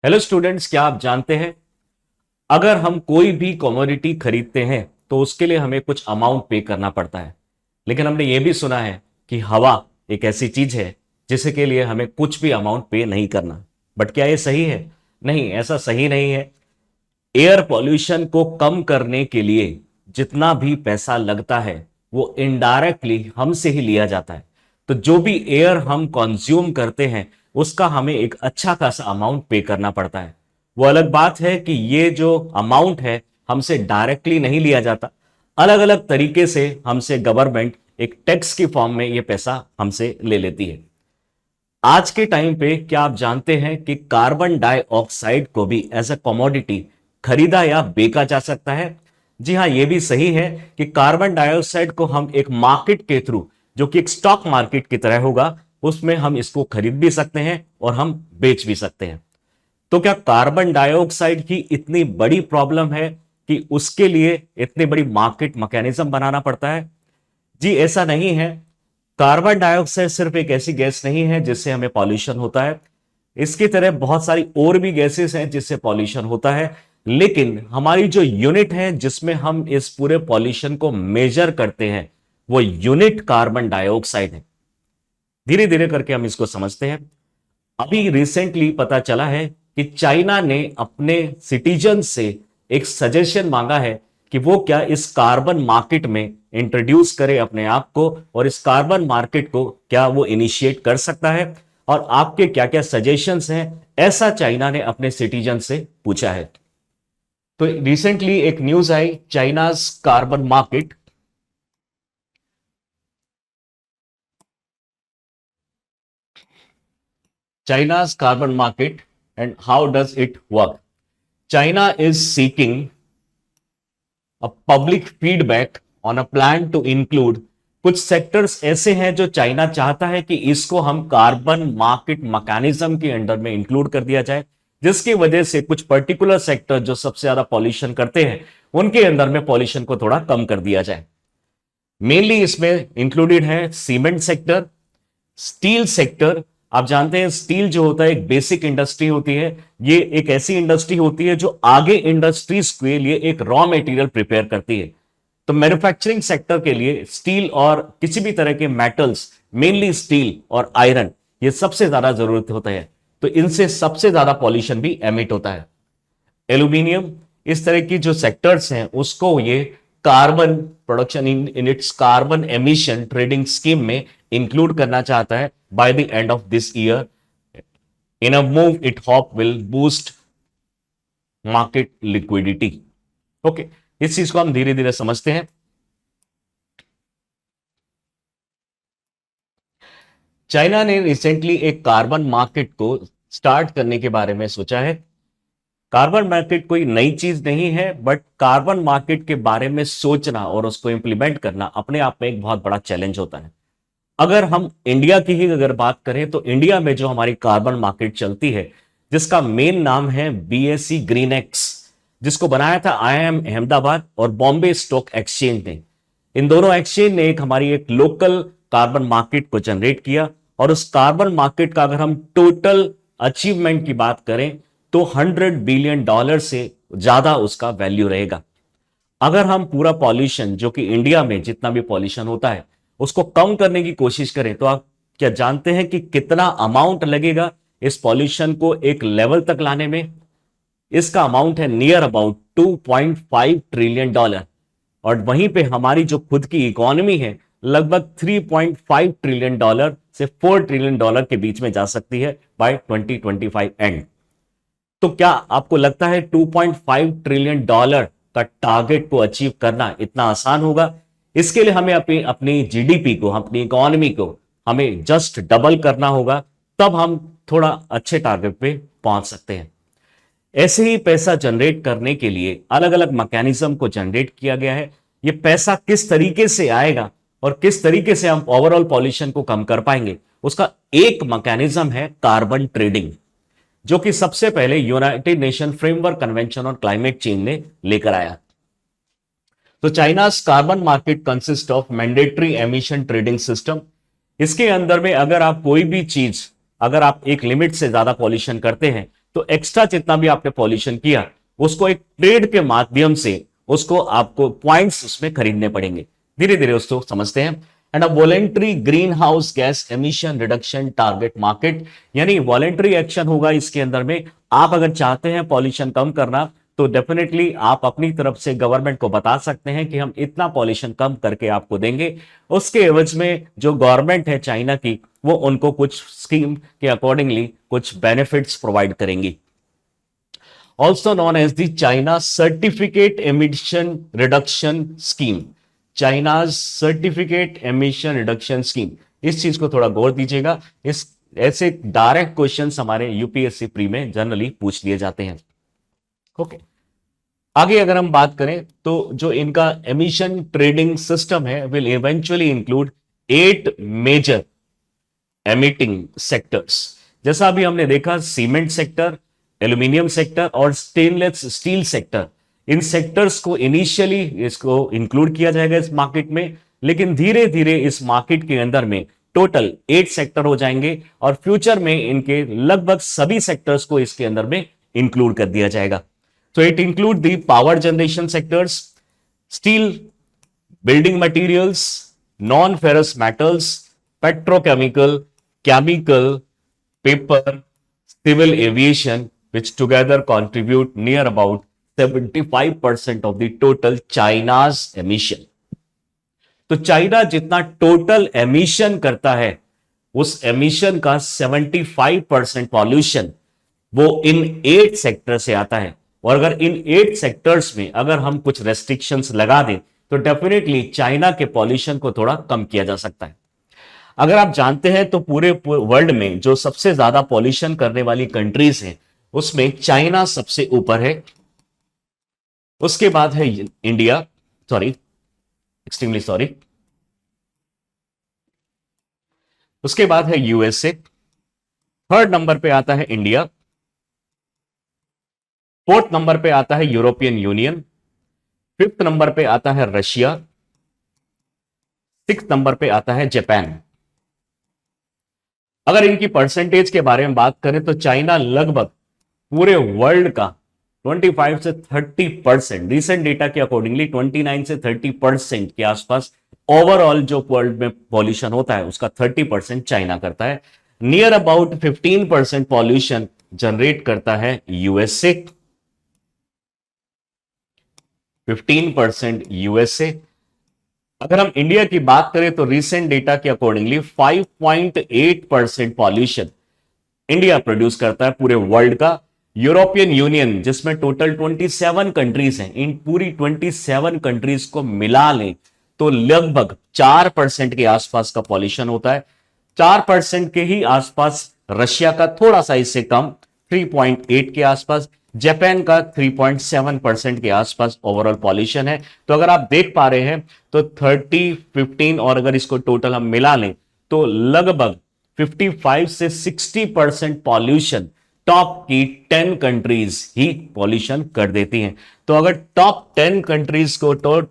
Hello students, क्या आप जानते हैं अगर हम कोई भी कमोडिटी खरीदते हैं तो उसके लिए हमें कुछ अमाउंट पे करना पड़ता है। लेकिन हमने ये भी सुना है कि हवा एक ऐसी चीज है जिसके के लिए हमें कुछ भी अमाउंट पे नहीं करना। बट क्या ये सही है? नहीं, ऐसा सही नहीं है। एयर पॉल्यूशन को कम करने के लिए जितना भी पैसा लगता है वो इनडायरेक्टली हमसे ही लिया जाता है। तो जो भी एयर हम कंज्यूम करते हैं उसका हमें एक अच्छा खासा अमाउंट पे करना पड़ता है। वो अलग बात है कि ये जो अमाउंट है हमसे डायरेक्टली नहीं लिया जाता, अलग अलग तरीके से हमसे गवर्नमेंट एक टैक्स की फॉर्म में ये पैसा हमसे ले लेती है। आज के टाइम पे क्या आप जानते हैं कि कार्बन डाइऑक्साइड को भी एज अ कमोडिटी खरीदा या बेचा जा सकता है? जी हां, यह भी सही है कि कार्बन डाइऑक्साइड को हम एक मार्केट के थ्रू, जो कि एक स्टॉक मार्केट की तरह होगा, उसमें हम इसको खरीद भी सकते हैं और हम बेच भी सकते हैं। तो क्या कार्बन डाइऑक्साइड की इतनी बड़ी प्रॉब्लम है कि उसके लिए इतनी बड़ी मार्केट मैकेनिज्म बनाना पड़ता है? जी ऐसा नहीं है। कार्बन डाइऑक्साइड सिर्फ एक ऐसी गैस नहीं है जिससे हमें पॉल्यूशन होता है। इसकी तरह बहुत सारी और भी गैसेस हैं जिससे पॉल्यूशन होता है। लेकिन हमारी जो यूनिट है जिसमें हम इस पूरे पॉल्यूशन को मेजर करते हैं वो यूनिट कार्बन डाइऑक्साइड है। धीरे धीरे करके हम इसको समझते हैं। अभी रिसेंटली पता चला है कि चाइना ने अपने सिटीजन से एक सजेशन मांगा है कि वो क्या इस कार्बन मार्केट में इंट्रोड्यूस करे अपने आप को, और इस कार्बन मार्केट को क्या वो इनिशिएट कर सकता है, और आपके क्या क्या सजेशंस हैं, ऐसा चाइना ने अपने सिटीजन से पूछा है। तो रिसेंटली एक न्यूज आई, China's carbon market. China's carbon market and how does it work? China is seeking a public feedback on a plan to include कुछ सेक्टर्स ऐसे हैं जो चाइना चाहता है कि इसको हम कार्बन मार्केट मैकेनिज्म के अंडर में इंक्लूड कर दिया जाए, जिसकी वजह से कुछ पर्टिकुलर सेक्टर जो सबसे ज्यादा पॉल्यूशन करते हैं उनके अंदर में पॉल्यूशन को थोड़ा कम कर दिया जाए। मेनली इसमें इंक्लूडेड है सीमेंट सेक्टर, स्टील सेक्टर। आप जानते हैं स्टील जो होता है एक बेसिक इंडस्ट्री होती है। ये एक ऐसी इंडस्ट्री होती है जो आगे इंडस्ट्रीज के लिए एक रॉ मटेरियल प्रिपेयर करती है। तो मैन्युफैक्चरिंग सेक्टर के लिए स्टील और किसी भी तरह के मेटल्स, मेनली स्टील और आयरन, ये सबसे ज्यादा जरूरत होता है। तो इनसे सबसे ज्यादा पॉल्यूशन भी एमिट होता है। एल्यूमिनियम, इस तरह की जो सेक्टर्स हैं उसको ये carbon production in its carbon emission trading scheme में इंक्लूड करना चाहता है by the end of this year. In a move it hope will boost market liquidity. Okay, इस चीज को हम धीरे धीरे समझते हैं। चाइना ने रिसेंटली एक कार्बन मार्केट को स्टार्ट करने के बारे में सोचा है। कार्बन मार्केट कोई नई चीज नहीं है, बट कार्बन मार्केट के बारे में सोचना और उसको इंप्लीमेंट करना अपने आप में एक बहुत बड़ा चैलेंज होता है। अगर हम इंडिया की ही अगर बात करें तो इंडिया में जो हमारी कार्बन मार्केट चलती है, जिसका मेन नाम है बीएसई ग्रीन एक्स, जिसको बनाया था आईआईएम अहमदाबाद और बॉम्बे स्टॉक एक्सचेंज ने। इन दोनों एक्सचेंज ने हमारी एक लोकल कार्बन मार्केट को जनरेट किया। और उस कार्बन मार्केट का अगर हम टोटल अचीवमेंट की बात करें तो $100 बिलियन से ज्यादा उसका वैल्यू रहेगा। अगर हम पूरा पॉल्यूशन जो कि इंडिया में जितना भी पॉल्यूशन होता है उसको कम करने की कोशिश करें तो आप क्या जानते हैं कि कितना अमाउंट लगेगा इस पॉल्यूशन को एक लेवल तक लाने में? इसका अमाउंट है नियर अबाउट $2.5 ट्रिलियन। और वहीं पे हमारी जो खुद की इकोनॉमी है लगभग $3.5 ट्रिलियन से $4 ट्रिलियन के बीच में जा सकती है बाय 2025 एंड। तो क्या आपको लगता है $2.5 ट्रिलियन का टारगेट को अचीव करना इतना आसान होगा? इसके लिए हमें अपनी जीडीपी को, अपनी इकोनॉमी को हमें जस्ट डबल करना होगा, तब हम थोड़ा अच्छे टारगेट पे पहुंच सकते हैं। ऐसे ही पैसा जनरेट करने के लिए अलग अलग मैकेनिज्म को जनरेट किया गया है। ये पैसा किस तरीके से आएगा और किस तरीके से हम ओवरऑल पॉल्यूशन को कम कर पाएंगे, उसका एक मैकेनिज्म है कार्बन ट्रेडिंग, जो कि सबसे पहले United nation framework convention on climate change ने लेकर आया। तो China's carbon market consist of mandatory emission trading system. इसके अंदर में अगर आप कोई भी चीज, अगर आप एक लिमिट से ज्यादा पॉल्यूशन करते हैं तो एक्स्ट्रा जितना भी आपने पॉल्यूशन किया उसको एक ट्रेड के माध्यम से उसको आपको पॉइंट्स उसमें खरीदने पड़ेंगे। धीरे धीरे उसको समझते हैं। And a voluntary green house gas emission reduction target market, यानी वॉलेंट्री एक्शन होगा इसके अंदर में। आप अगर चाहते हैं पॉल्यूशन कम करना तो डेफिनेटली आप अपनी तरफ से गवर्नमेंट को बता सकते हैं कि हम इतना पॉल्यूशन कम करके आपको देंगे। उसके एवज में जो गवर्नमेंट है चाइना की वो उनको कुछ स्कीम के अकॉर्डिंगली कुछ बेनिफिट्स प्रोवाइड करेंगी। Also known as the China certificate emission reduction scheme, China's certificate emission reduction scheme, इस चीज को थोड़ा गौर दीजिएगा। इस ऐसे डायरेक्ट क्वेश्चंस हमारे यूपीएससी प्री में जनरली पूछ लिए जाते हैं। ओके, आगे अगर हम बात करें तो जो इनका एमिशन ट्रेडिंग सिस्टम है will eventually include 8 major emitting sectors. जैसा अभी हमने देखा सीमेंट सेक्टर, एल्यूमिनियम सेक्टर और स्टेनलेस स्टील सेक्टर, इन सेक्टर्स को इनिशियली इसको इंक्लूड किया जाएगा इस मार्केट में, लेकिन धीरे धीरे इस मार्केट के अंदर में टोटल 8 सेक्टर हो जाएंगे और फ्यूचर में इनके लगभग सभी सेक्टर्स को इसके अंदर में इंक्लूड कर दिया जाएगा। So it include the power generation sectors, steel, building materials, non-ferrous metals, petrochemical, chemical, paper, civil aviation, which together contribute near about 75% of the total China's emission. तो चाइना जितना टोटल एमिशन करता है उस emission का 75% pollution वो इन 8 sector से आता है। और अगर इन 8 सेक्टर्स में अगर हम कुछ रेस्ट्रिक्शंस लगा दें तो डेफिनेटली चाइना के पॉल्यूशन को थोड़ा कम किया जा सकता है। अगर आप जानते हैं तो पूरे वर्ल्ड में जो सबसे ज्यादा पॉल्यूशन करने वाली कंट्रीज हैं उसमें चाइना सबसे ऊपर है, उसके बाद है इंडिया, एक्सट्रीमली सॉरी, उसके बाद है यूएसए, थर्ड नंबर पे आता है इंडिया, फोर्थ नंबर पे आता है यूरोपियन यूनियन, फिफ्थ नंबर पे आता है रशिया, सिक्स्थ नंबर पे आता है जापान। अगर इनकी परसेंटेज के बारे में बात करें तो चाइना लगभग पूरे वर्ल्ड का 25 से 30%, रिसेंट डेटा के अकॉर्डिंगली 29 से 30% के आसपास ओवरऑल जो वर्ल्ड में पॉल्यूशन होता है उसका 30% चाइना करता है। नियर अबाउट 15% पॉल्यूशन जनरेट करता है यूएसए, 15% यूएसए। अगर हम इंडिया की बात करें तो रिसेंट डेटा के अकॉर्डिंगली 5.8% पॉल्यूशन इंडिया प्रोड्यूस करता है पूरे वर्ल्ड का। यूरोपियन यूनियन जिसमें टोटल 27 कंट्रीज हैं, इन पूरी 27 कंट्रीज को मिला लें तो लगभग 4% के आसपास का पॉल्यूशन होता है। 4% के ही आसपास रशिया का, थोड़ा सा इससे कम 3.8 के आसपास, जापान का 3.7% के आसपास ओवरऑल पॉल्यूशन है। तो अगर आप देख पा रहे हैं तो 30, 15 और अगर इसको टोटल हम मिला लें तो लगभग 55 से 60% पॉल्यूशन टॉप की 10 कंट्रीज ही पॉल्यूशन कर देती हैं। तो अगर टॉप 10 कंट्रीज को, तो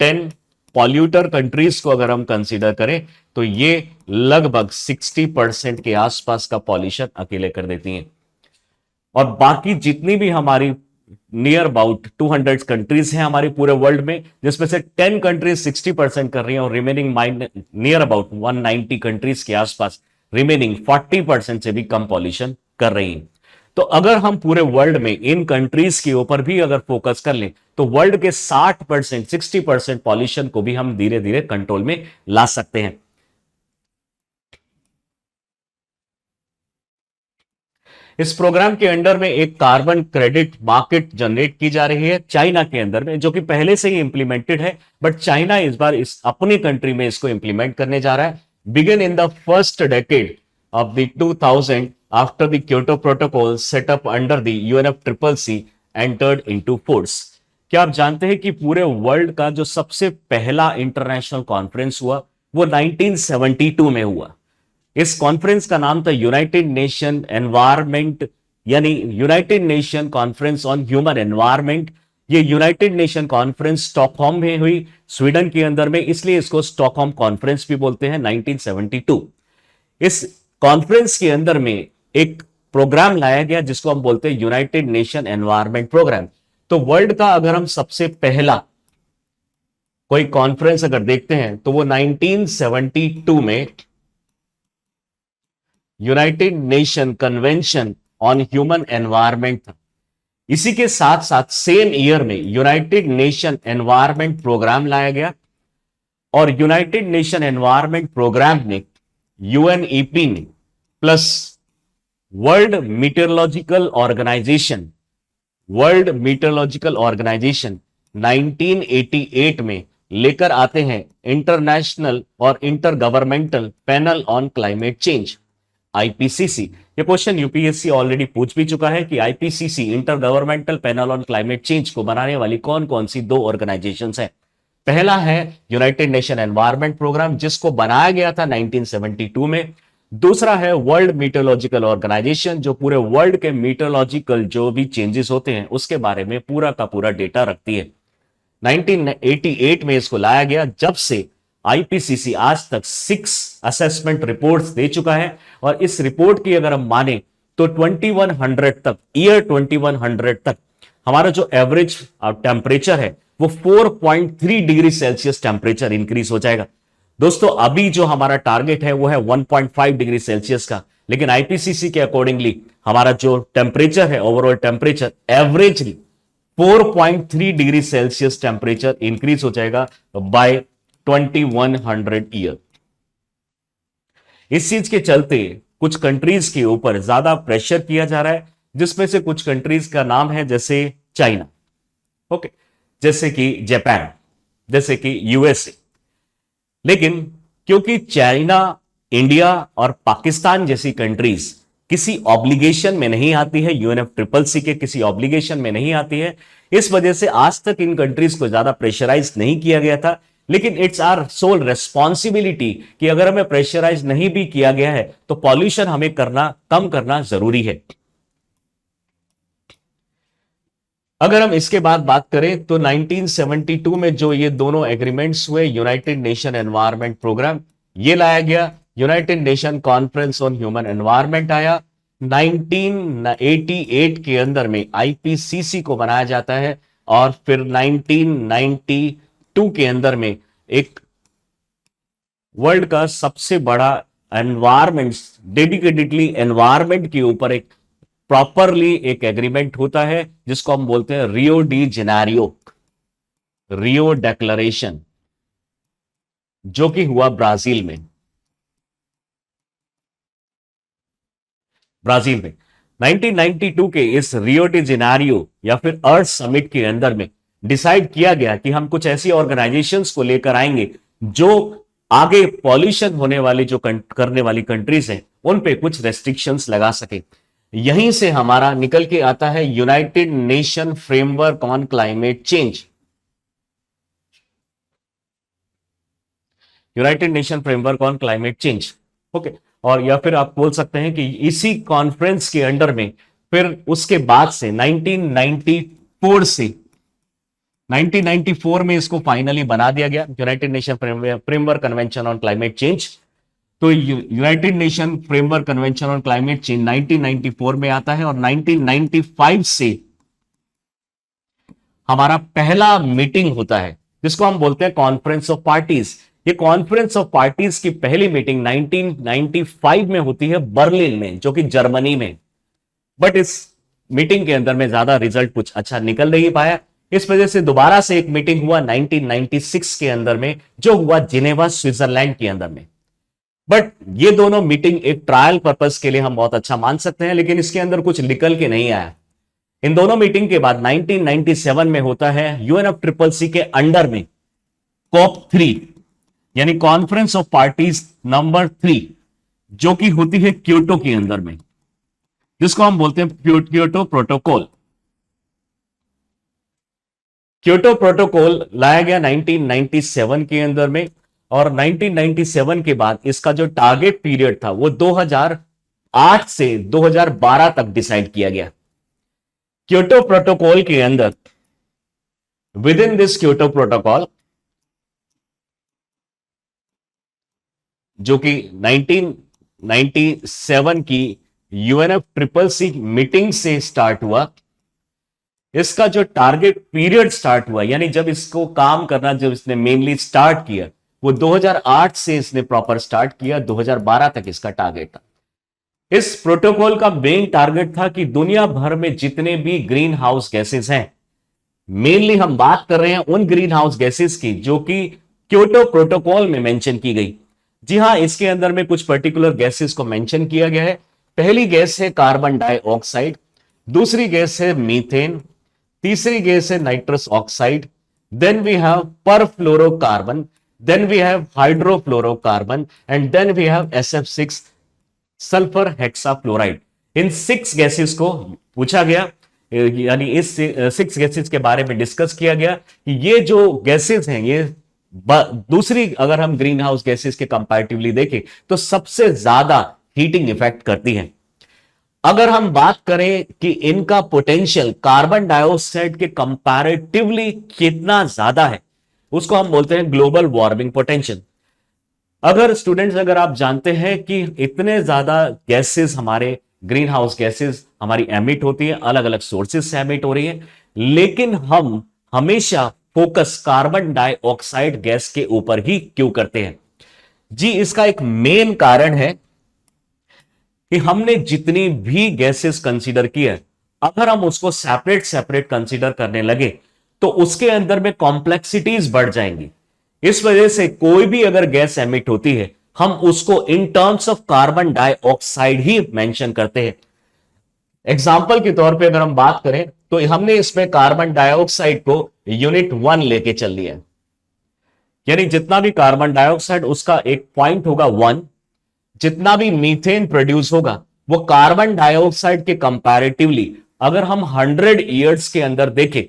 10 पॉल्यूटर कंट्रीज को अगर हम कंसीडर करें तो ये लगभग 60% के आसपास का पॉल्यूशन अकेले कर देती हैं। और बाकी जितनी भी हमारी नियर अबाउट 200 कंट्रीज हैं हमारे पूरे वर्ल्ड में, जिसमें से 10 कंट्रीज 60% कर रही हैं और रिमेनिंग नियर अबाउट 190 कंट्रीज के आसपास रिमेनिंग 40% से भी कम पॉल्यूशन कर रही हैं। तो अगर हम पूरे वर्ल्ड में इन कंट्रीज के ऊपर भी अगर फोकस कर लें तो वर्ल्ड के 60%, 60% पॉल्यूशन को भी हम धीरे धीरे कंट्रोल में ला सकते हैं। इस प्रोग्राम के अंडर में एक कार्बन क्रेडिट मार्केट जनरेट की जा रही है चाइना के अंदर में, जो कि पहले से ही इंप्लीमेंटेड है, बट चाइना इस बार इस अपनी कंट्री में इसको इंप्लीमेंट करने जा रहा है। Begin in the first decade of the 2000 after the Kyoto protocol set up under the UNFCCC entered into force. क्या आप जानते हैं कि पूरे वर्ल्ड का जो सबसे पहला इंटरनेशनल कॉन्फ्रेंस हुआ वो 1972 में हुआ। इस कॉन्फ्रेंस का नाम था यूनाइटेड नेशन एनवायरमेंट, यानी United nation conference on human environment. ये यूनाइटेड नेशन कॉन्फ्रेंस स्टॉकहोम में हुई, स्वीडन के अंदर में, इसलिए इसको स्टॉकहोम कॉन्फ्रेंस भी बोलते हैं। 1972 इस कॉन्फ्रेंस के अंदर में एक प्रोग्राम लाया गया जिसको हम बोलते हैं यूनाइटेड नेशन एनवायरनमेंट प्रोग्राम। तो वर्ल्ड का अगर हम सबसे पहला कोई कॉन्फ्रेंस अगर देखते हैं तो वो 1972 में United nation convention on human environment था। इसी के साथ साथ सेम ईयर में यूनाइटेड नेशन एनवायरनमेंट प्रोग्राम लाया गया और यूनाइटेड नेशन एनवायरनमेंट प्रोग्राम ने यूएनईपी ने प्लस वर्ल्ड मीटरोलॉजिकल ऑर्गेनाइजेशन 1988 में लेकर आते हैं इंटरनेशनल और inter governmental panel on climate change, IPCC. ये क्वेश्चन यूपीएससी ऑलरेडी पूछ भी चुका है कि IPCC inter governmental panel on climate change को बनाने वाली कौन कौन सी दो ऑर्गेनाइजेशंस हैं। पहला है यूनाइटेड नेशन एनवायरनमेंट प्रोग्राम जिसको बनाया गया था 1972 में। दूसरा है वर्ल्ड मीटरोलॉजिकल ऑर्गेनाइजेशन जो पूरे वर्ल्ड के मीटरोलॉजिकल जो भी चेंजेस होते हैं उसके बारे में पूरा का पूरा डेटा रखती है। 1988 में इसको लाया गया, जब से आईपीसीसी आज तक 6 असेसमेंट रिपोर्ट्स दे चुका है और इस रिपोर्ट की अगर हम माने तो 2100 तक, ईयर 2100 तक हमारा जो एवरेज टेम्परेचर है वो 4.3 डिग्री सेल्सियस टेम्परेचर इंक्रीज हो जाएगा। दोस्तों अभी जो हमारा टारगेट है वो है 1.5 डिग्री सेल्सियस का, लेकिन आईपीसीसी के अकॉर्डिंगली हमारा जो टेम्परेचर है overall temperature averagely 4.3 degree Celsius temperature increase हो जाएगा बाय 2100 ईयर। इस चीज के चलते कुछ कंट्रीज के ऊपर ज्यादा प्रेशर किया जा रहा है, जिसमें से कुछ कंट्रीज का नाम है जैसे चाइना, ओके, जैसे कि जापान, जैसे कि यूएसए। लेकिन क्योंकि चाइना, इंडिया और पाकिस्तान जैसी कंट्रीज किसी ऑब्लिगेशन में नहीं आती है, यूएनएफसीसीसी के किसी ऑब्लिगेशन में नहीं आती है, इस वजह से आज तक इन कंट्रीज को ज्यादा प्रेशराइज नहीं किया गया था। लेकिन इट्स आवर सोल रेस्पॉन्सिबिलिटी कि अगर हमें प्रेशराइज नहीं भी किया गया है तो पॉल्यूशन हमें कम करना जरूरी है। अगर हम इसके बाद बात करें तो 1972 में जो ये दोनों एग्रीमेंट्स हुए, यूनाइटेड नेशन एनवायरनमेंट प्रोग्राम ये लाया गया, United nation conference on human environment आया, 1988 के अंदर में आईपीसीसी को बनाया जाता है और फिर 1992 के अंदर में एक वर्ल्ड का सबसे बड़ा एनवायरमेंट, डेडिकेटेडली एनवायरमेंट के ऊपर एक प्रॉपरली एक एग्रीमेंट होता है जिसको हम बोलते हैं रियो डी जेनेरियो, रियो डेक्लरेशन, जो कि हुआ ब्राजील में। 1992 के इस रियो डी जेनेरियो या फिर अर्थ समिट के अंदर में डिसाइड किया गया कि हम कुछ ऐसी ऑर्गेनाइजेशंस को लेकर आएंगे जो आगे पॉल्यूशन होने वाली जो करने वाली कंट्रीज हैं उन पे कुछ रेस्ट्रिक्शंस लगा सके। यहीं से हमारा निकल के आता है United nation framework on climate change, united nation framework on climate change, okay. और या फिर आप बोल सकते हैं कि इसी कॉन्फ्रेंस के अंडर में फिर उसके बाद से 1994 में इसको फाइनली बना दिया गया, United nation framework convention on climate change. तो United nation framework convention on climate change 1994 में आता है और 1995 से हमारा पहला मीटिंग होता है जिसको हम बोलते हैं कॉन्फ्रेंस ऑफ पार्टीज। ये कॉन्फ्रेंस ऑफ पार्टीज की पहली मीटिंग 1995 में होती है बर्लिन में, जो कि जर्मनी में। बट इस मीटिंग के अंदर में ज्यादा रिजल्ट कुछ अच्छा निकल नहीं पाया, इस वजह से दोबारा से एक मीटिंग हुआ 1996 के अंदर में, जो हुआ जिनेवा स्विट्जरलैंड के अंदर में। बट ये दोनों मीटिंग एक ट्रायल पर्पस के लिए हम बहुत अच्छा मान सकते हैं, लेकिन इसके अंदर कुछ निकल के नहीं आया। इन दोनों मीटिंग के बाद 1997 में होता है यूएनएफसीसीसी के अंडर में COP3 यानी कॉन्फ्रेंस ऑफ पार्टीज नंबर 3, जो कि होती है क्योटो के अंदर में, जिसको हम बोलते हैं क्योटो प्रोटोकॉल। क्योटो प्रोटोकॉल लाया गया 1997 के अंदर में और 1997 के बाद इसका जो टारगेट पीरियड था वो 2008 से 2012 तक डिसाइड किया गया। क्योटो प्रोटोकॉल के अंदर with in this Kyoto protocol, जो कि 1997 की UNFCCC मीटिंग से स्टार्ट हुआ। इसका जो टारगेट पीरियड स्टार्ट हुआ, यानी जब इसको काम करना, जब इसने मेनली स्टार्ट किया, वो 2008 से इसने प्रॉपर स्टार्ट किया, 2012 तक इसका टारगेट था। इस प्रोटोकॉल का मेन टारगेट था कि दुनिया भर में जितने भी ग्रीन हाउस गैसेस हैं, मेनली हम बात कर रहे हैं उन ग्रीन हाउस गैसेस की जो कि क्योटो प्रोटोकॉल में मेंशन की गई। जी हां, इसके अंदर में कुछ पर्टिकुलर गैसेस को मेंशन किया गया है। पहली गैस है कार्बन डाइऑक्साइड, दूसरी गैस है मीथेन, तीसरी गैस है nitrous oxide, then we have perfluorocarbon, then we have hydrofluorocarbon and then we have SF6 sulphur hexafluoride. इन 6 गैसेस को पूछा गया, यानी इस 6 गैसेस के बारे में डिस्कस किया गया कि ये जो गैसेस हैं, ये दूसरी अगर हम ग्रीन हाउस गैसेस के कंपैरेटिवली देखें तो सबसे ज्यादा हीटिंग इफेक्ट करती हैं। अगर हम बात करें कि इनका पोटेंशियल कार्बन डाइऑक्साइड के कंपैरेटिवली कितना ज्यादा है, उसको हम बोलते हैं ग्लोबल वार्मिंग पोटेंशियल। अगर स्टूडेंट्स, अगर आप जानते हैं कि इतने ज्यादा गैसेस, हमारे ग्रीन हाउस गैसेस हमारी एमिट होती है, अलग अलग सोर्सेस से एमिट हो रही है, लेकिन हम हमेशा फोकस कार्बन डाइऑक्साइड गैस के ऊपर ही क्यों करते हैं? जी, इसका एक मेन कारण है कि हमने जितनी भी गैसेस कंसीडर की है, अगर हम उसको सेपरेट सेपरेट कंसीडर करने लगे तो उसके अंदर में कॉम्प्लेक्सिटीज बढ़ जाएंगी। इस वजह से कोई भी अगर गैस एमिट होती है, हम उसको in terms of carbon dioxide he mention करते हैं। एग्जाम्पल के तौर पे अगर हम बात करें तो हमने इसमें कार्बन डाइऑक्साइड को यूनिट 1 लेके चल लिया, यानी जितना भी कार्बन डाइऑक्साइड उसका एक पॉइंट होगा 1, जितना भी मीथेन प्रोड्यूस होगा वो कार्बन डाइऑक्साइड के कंपैरेटिवली, अगर हम 100 ईयर्स के अंदर देखें,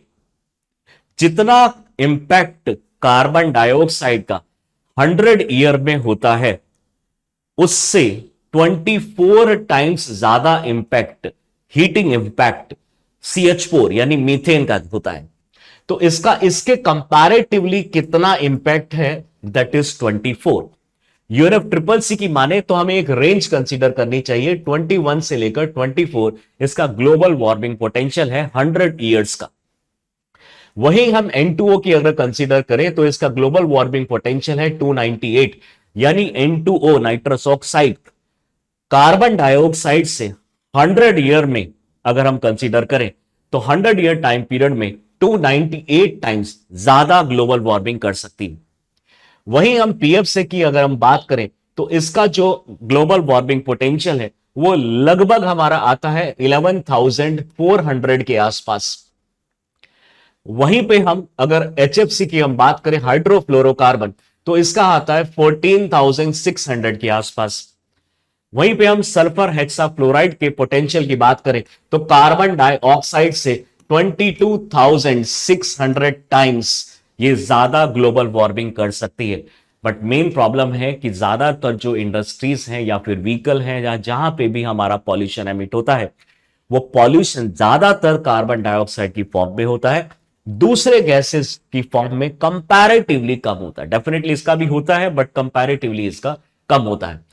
जितना इंपैक्ट कार्बन डाइऑक्साइड का 100 ईयर में होता है, उससे 24 टाइम्स ज्यादा इंपैक्ट, हीटिंग इंपैक्ट CH4 यानी मीथेन का होता है। तो इसका इसके कंपैरेटिवली कितना इंपैक्ट है? That is 24। UNFCCC की माने तो हमें एक रेंज कंसीडर करनी चाहिए, 21 से लेकर 24 इसका ग्लोबल वार्मिंग पोटेंशियल है 100 ईयर्स का। वहीं हम N2O की अगर कंसीडर करें तो इसका ग्लोबल वार्मिंग पोटेंशियल है 298, यानी N2O nitrous oxide carbon dioxide से 100 ईयर में अगर हम कंसीडर करें तो 100 ईयर टाइम पीरियड में 298 टाइम्स ज्यादा ग्लोबल वार्मिंग कर सकती है। वहीं हम PFC की अगर हम बात करें तो इसका जो ग्लोबल वार्मिंग पोटेंशियल है वो लगभग हमारा आता है 11,400 के आसपास। वहीं पे हम अगर HFC की हम बात करें, हाइड्रोफ्लोरोकार्बन, तो इसका आता है 14,600 के आसपास। वहीं पे हम सल्फर हेक्साफ्लोराइड के पोटेंशियल की बात करें तो कार्बन डाइऑक्साइड से 22,600 टाइम्स ये ज्यादा ग्लोबल वार्मिंग कर सकती है। बट मेन प्रॉब्लम है कि ज्यादातर जो इंडस्ट्रीज हैं या फिर व्हीकल हैं या जहां पे भी हमारा पॉल्यूशन एमिट होता है, वो पॉल्यूशन ज्यादातर कार्बन डाइऑक्साइड की फॉर्म में होता है, दूसरे गैसेस की फॉर्म में कंपैरेटिवली कम होता है। डेफिनेटली इसका भी होता है बट कंपैरेटिवली इसका कम होता है।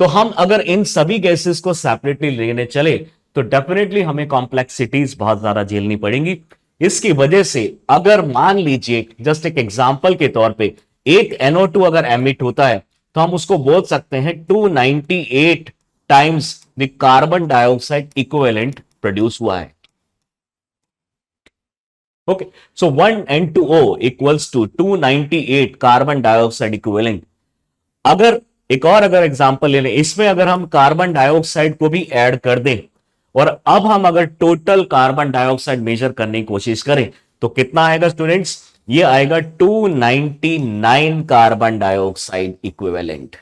तो हम अगर इन सभी गैसेस को सेपरेटली लेने चले तो डेफिनेटली हमें कॉम्प्लेक्सिटीज बहुत ज्यादा झेलनी पड़ेंगी। इसकी वजह से अगर मान लीजिए जस्ट एक एग्जांपल के तौर पे एक NO2 अगर एमिट होता है तो हम उसको बोल सकते हैं 298 times the carbon dioxide equivalent produce हुआ है। Okay, so 1 N2O equals to 298 carbon dioxide equivalent. अगर एक और अगर एग्जांपल ले लें, इसमें अगर हम कार्बन डाइऑक्साइड को भी ऐड कर दें और अब हम अगर टोटल कार्बन डाइऑक्साइड मेजर करने की कोशिश करें तो कितना आएगा स्टूडेंट्स? ये आएगा 299 carbon dioxide equivalent.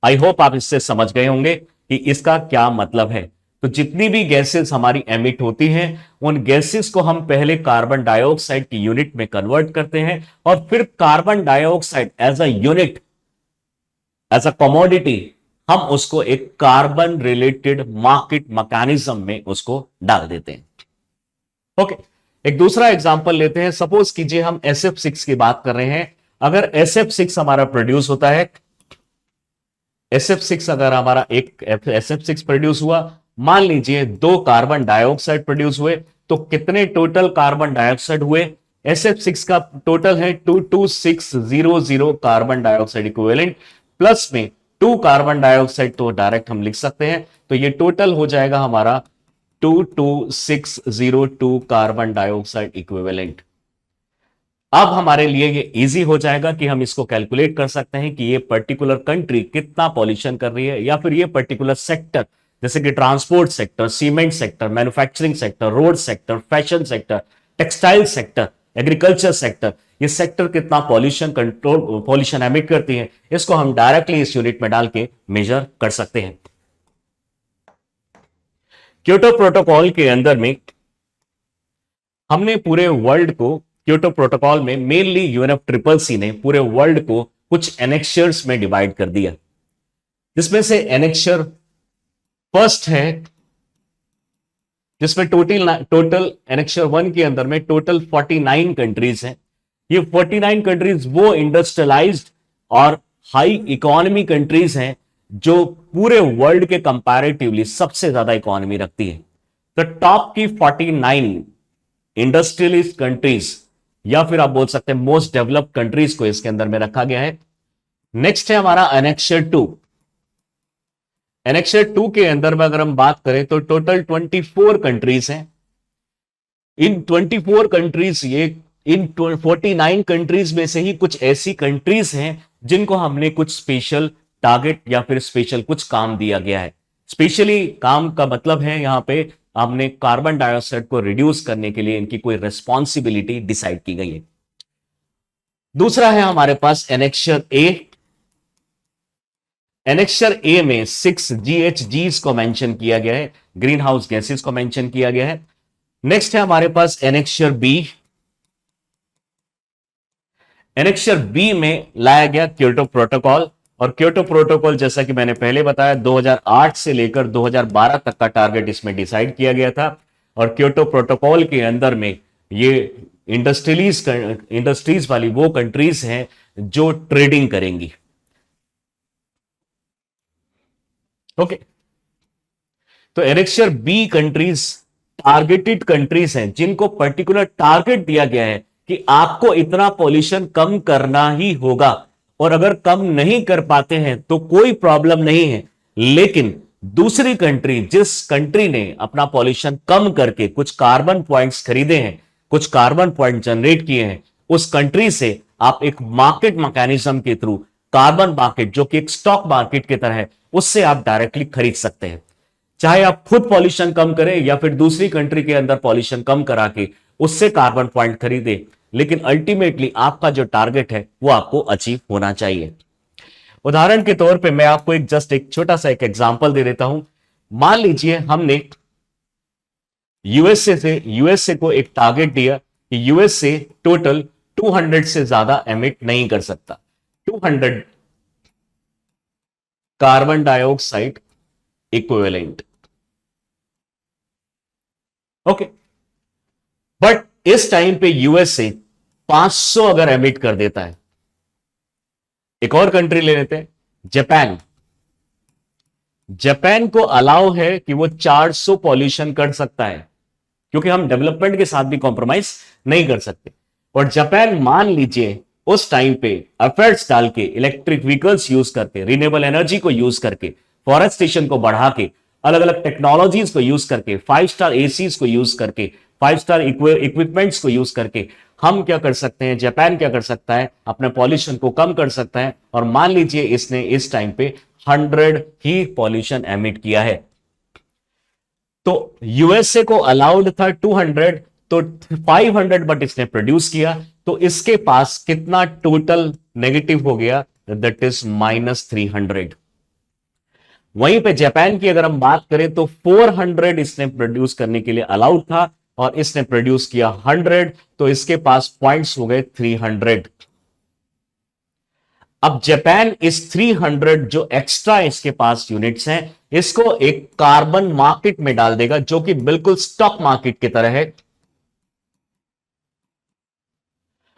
I hope आप इससे समझ गए होंगे कि इसका क्या मतलब है। तो जितनी भी गैसेस हमारी एमिट होती हैं, उन गैसेस को हम पहले कार्बन डाइऑक्साइड की यूनिट में कन्वर्ट करते हैं और फिर carbon dioxide as a unit, as a commodity, हम उसको एक कार्बन रिलेटेड मार्केट मैकेनिज्म में उसको डाल देते हैं। ओके, एक दूसरा एग्जांपल लेते हैं। सपोज कीजिए हम SF6 की बात कर रहे हैं। अगर SF6 हमारा प्रोड्यूस होता है SF6 अगर हमारा एक SF6 प्रोड्यूस हुआ, मान लीजिए 2 कार्बन डाइऑक्साइड प्रोड्यूस हुए, तो कितने टोटल कार्बन डाइऑक्साइड हुए? SF6 का टोटल है 22600 कार्बन डाइऑक्साइड इक्विवेलेंट, प्लस में 2 कार्बन डाइऑक्साइड तो डायरेक्ट हम लिख सकते हैं, तो ये टोटल हो जाएगा हमारा 22602 कार्बन डाइऑक्साइड इक्विवेलेंट। अब हमारे लिए ये इजी हो जाएगा कि हम इसको कैलकुलेट कर सकते हैं कि ये पर्टिकुलर कंट्री कितना पॉल्यूशन कर रही है, या फिर ये पर्टिकुलर सेक्टर जैसे कि transport sector, cement sector, manufacturing sector, road sector, fashion sector, textile sector, agriculture sector, ये सेक्टर कितना पॉल्यूशन एमिट करती है, इसको हम डायरेक्टली इस यूनिट में डाल के मेजर कर सकते हैं। क्योटो प्रोटोकॉल के अंदर में हमने पूरे वर्ल्ड को, क्योटो प्रोटोकॉल में मेनली UNFCCC ने पूरे वर्ल्ड को कुछ एनेक्शर्स में डिवाइड कर दिया, जिसमें से एनेक्शर फर्स्ट है, जिसमें टोटल एनेक्शर 1 के अंदर में टोटल 49 कंट्रीज हैं। ये 49 कंट्रीज वो इंडस्ट्रियलाइज्ड और हाई इकोनॉमी कंट्रीज हैं जो पूरे वर्ल्ड के कंपैरेटिवली सबसे ज्यादा इकोनॉमी रखती है। तो टॉप की 49 इंडस्ट्रियलिस्ट कंट्रीज, या फिर आप बोल सकते हैं मोस्ट डेवलप्ड कंट्रीज को इसके अंदर में रखा गया है। नेक्स्ट है हमारा एनेक्शर 2। एनेक्शर 2 के अंदर में अगर हम बात करें तो टोटल 24 कंट्रीज हैं। इन 24 कंट्रीज, ये इन 49 कंट्रीज में से ही कुछ ऐसी कंट्रीज हैं जिनको हमने कुछ स्पेशल टारगेट या फिर स्पेशल कुछ काम दिया गया है। स्पेशली काम का मतलब है यहां पे हमने कार्बन डाइऑक्साइड को रिड्यूस करने के लिए इनकी कोई रिस्पॉन्सिबिलिटी डिसाइड की गई है। दूसरा है हमारे पास एनेक्शर ए। एनेक्शर ए में 6 GHGs को मेंशन किया गया है, ग्रीन हाउस गैसेस को मेंशन किया गया है। नेक्स्ट है हमारे पास एनेक्शर बी। एनेक्शर बी में लाया गया क्योटो प्रोटोकॉल, और क्योटो प्रोटोकॉल जैसा कि मैंने पहले बताया 2008 से लेकर 2012 तक का टारगेट इसमें डिसाइड किया गया था। और क्योटो प्रोटोकॉल के अंदर में ये इंडस्ट्रीज वाली वो कंट्रीज हैं जो ट्रेडिंग करेंगी। ओके, तो annexure B countries targeted countries हैं जिनको पर्टिकुलर टारगेट दिया गया है कि आपको इतना पॉल्यूशन कम करना ही होगा, और अगर कम नहीं कर पाते हैं तो कोई प्रॉब्लम नहीं है, लेकिन दूसरी कंट्री, जिस कंट्री ने अपना पॉल्यूशन कम करके कुछ कार्बन पॉइंट्स खरीदे हैं, कुछ कार्बन पॉइंट जनरेट किए हैं, उस कंट्री से आप एक मार्केट मैकेनिज्म के थ्रू कार्बन मार्केट, जो कि एक स्टॉक मार्केट की तरह है, उससे आप डायरेक्टली खरीद सकते हैं। चाहे आप खुद पॉल्यूशन कम करें या फिर दूसरी कंट्री के अंदर पॉल्यूशन कम करा के उससे कार्बन पॉइंट खरीदे, लेकिन अल्टीमेटली आपका जो टारगेट है वो आपको अचीव होना चाहिए। उदाहरण के तौर पे मैं आपको एक छोटा सा एक एग्जांपल दे देता हूं। मान लीजिए हमने यूएसए को एक टारगेट दिया कि यूएसए टोटल 200 से ज्यादा एमिट नहीं कर सकता, 200 carbon dioxide equivalent. Okay, but इस टाइम पे यूएसए 500 अगर एमिट कर देता है। एक और कंट्री ले लेते हैं, जापान। जापान को अलाउ है कि वो 400 पॉल्यूशन कर सकता है, क्योंकि हम डेवलपमेंट के साथ भी कॉम्प्रोमाइज नहीं कर सकते। और जापान मान लीजिए उस टाइम पे एफर्ट्स डाल के इलेक्ट्रिक व्हीकल्स यूज करके, रिन्यूएबल एनर्जी को यूज करके, फॉरेस्टेशन को बढ़ा के, अलग अलग टेक्नोलॉजीज को यूज करके, 5 स्टार एसीज को यूज करके, 5 स्टार इक्विपमेंट्स को यूज करके हम क्या कर सकते हैं, जापान क्या कर सकता है, अपने पॉल्यूशन को कम कर सकता है। और मान लीजिए इसने इस टाइम पे 100 ही पॉल्यूशन एमिट किया है, तो यूएसए को अलाउड था 200, तो 500 बट इसने प्रोड्यूस किया, तो इसके पास कितना टोटल नेगेटिव हो गया, दैट इज -300। वहीं पे जापान की अगर हम बात करें तो 400 इसने प्रोड्यूस करने के लिए अलाउड था, और इसने प्रोड्यूस किया 100, तो इसके पास पॉइंट्स हो गए 300। अब जापान इस 300 जो एक्स्ट्रा इसके पास यूनिट्स हैं, इसको एक कार्बन मार्केट में डाल देगा, जो कि बिल्कुल स्टॉक मार्केट की तरह है।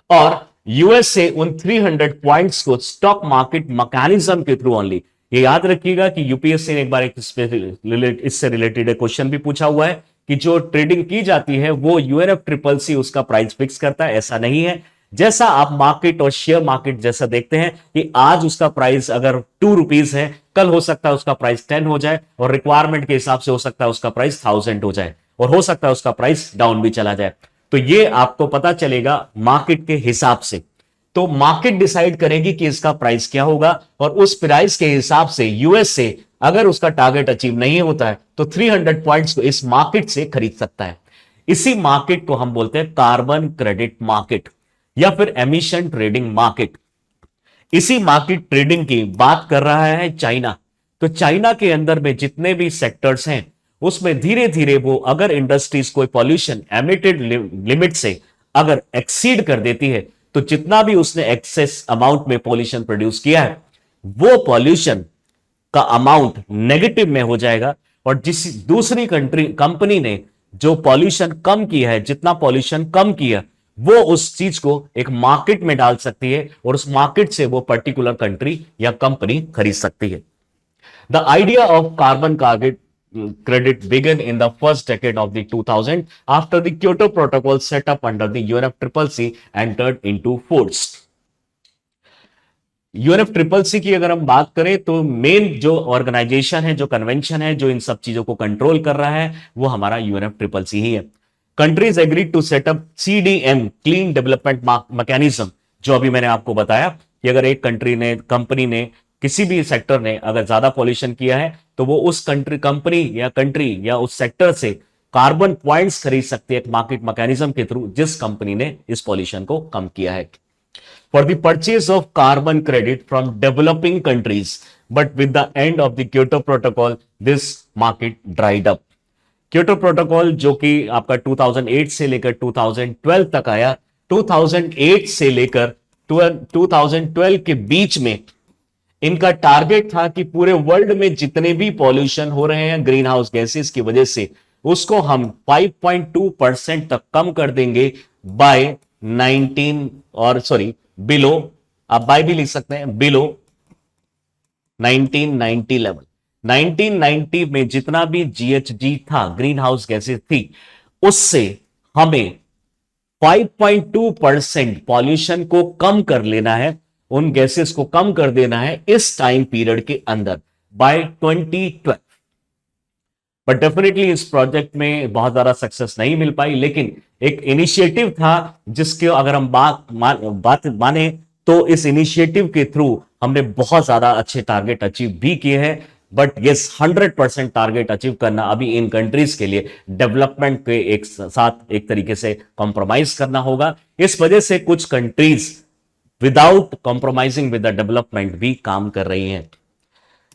और यूएसए उन 300 पॉइंट्स को स्टॉक मार्केट मैकेनिज्म के थ्रू ओनली, ये याद रखिएगा कि यूपीएससी ने एक बार इससे रिलेटेड क्वेश्चन भी पूछा हुआ है कि जो ट्रेडिंग की जाती है वो यूएनएफ ट्रिपल सी उसका प्राइस फिक्स करता है, ऐसा नहीं है। जैसा आप मार्केट और शेयर मार्केट जैसा देखते हैं कि आज उसका प्राइस अगर ₹2 है, कल हो सकता है उसका प्राइस 10 हो जाए, और रिक्वायरमेंट के हिसाब से हो सकता है उसका प्राइस 1000 हो जाए, और हो सकता है उसका प्राइस डाउन भी चला जाए। तो ये आपको पता चलेगा मार्केट के हिसाब से। तो मार्केट डिसाइड करेगी कि इसका प्राइस क्या होगा, और उस प्राइस के हिसाब से यूएस से अगर उसका टारगेट अचीव नहीं होता है तो 300 पॉइंट्स को इस मार्केट से खरीद सकता है। इसी मार्केट को हम बोलते हैं कार्बन क्रेडिट मार्केट या फिर एमिशन ट्रेडिंग मार्केट। इसी मार्केट ट्रेडिंग की बात कर रहा है चाइना। तो चाइना के अंदर में जितने भी सेक्टर्स हैं उसमें धीरे धीरे वो अगर इंडस्ट्रीज कोई पॉल्यूशन एमिटेड लिमिट से अगर एक्सीड कर देती है तो जितना भी उसने एक्सेस अमाउंट में पॉल्यूशन प्रोड्यूस किया है वो पॉल्यूशन का अमाउंट नेगेटिव में हो जाएगा, और जिस दूसरी कंपनी ने जो पॉल्यूशन कम किया है, जितना पॉल्यूशन कम किया वो उस चीज को एक मार्केट में डाल सकती है और उस मार्केट से वो पर्टिकुलर कंट्री या कंपनी खरीद सकती है। The idea of carbon credit began in the first decade of the 2000 after the Kyoto Protocol set up under the UNFCCC entered into force। UNFCCC की अगर हम बात करें तो मेन जो ऑर्गेनाइजेशन है, जो कन्वेंशन है, जो इन सब चीजों को कंट्रोल कर रहा है वो हमारा UNFCCC ही है। Countries agreed to set up CDM clean development mechanism, जो अभी मैंने आपको बताया कि अगर एक कंपनी ने किसी भी सेक्टर ने अगर ज्यादा पॉल्यूशन किया है तो वो उस कंट्री या उस सेक्टर से कार्बन पॉइंट्स खरीद सकती है एक मार्केट मैकेनिज्म के थ्रू, जिस कंपनी ने इस पॉल्यूशन को कम किया है। For the purchase of carbon credit from developing countries, but with the end of the Kyoto protocol this market dried up. Kyoto protocol जो कि आपका 2008 से लेकर 2012 तक आया, 2008 से लेकर 2012 के बीच में इनका टारगेट था कि पूरे वर्ल्ड में जितने भी पॉल्यूशन हो रहे हैं ग्रीन हाउस गैसेस की वजह से उसको हम 5.2% तक कम कर देंगे बाय 19 और सॉरी बिलो, आप बाय भी लिख सकते हैं, बिलो 1990 लेवल। 1990 में जितना भी GHG था, ग्रीन हाउस गैसेस थी, उससे हमें 5.2% पॉल्यूशन को कम कर लेना है, उन गैसेस को कम कर देना है इस टाइम पीरियड के अंदर बाय 2012। बट डेफिनेटली इस प्रोजेक्ट में बहुत ज्यादा सक्सेस नहीं मिल पाई, लेकिन एक इनिशिएटिव था जिसके अगर हम बात माने तो इस इनिशिएटिव के थ्रू हमने बहुत ज्यादा अच्छे टारगेट अचीव भी किए हैं। बट यस, 100% टारगेट अचीव करना अभी इन कंट्रीज के लिए डेवलपमेंट के एक साथ एक तरीके से कॉम्प्रोमाइज करना होगा। इस वजह से कुछ countries without compromising with the development भी काम कर रही हैं।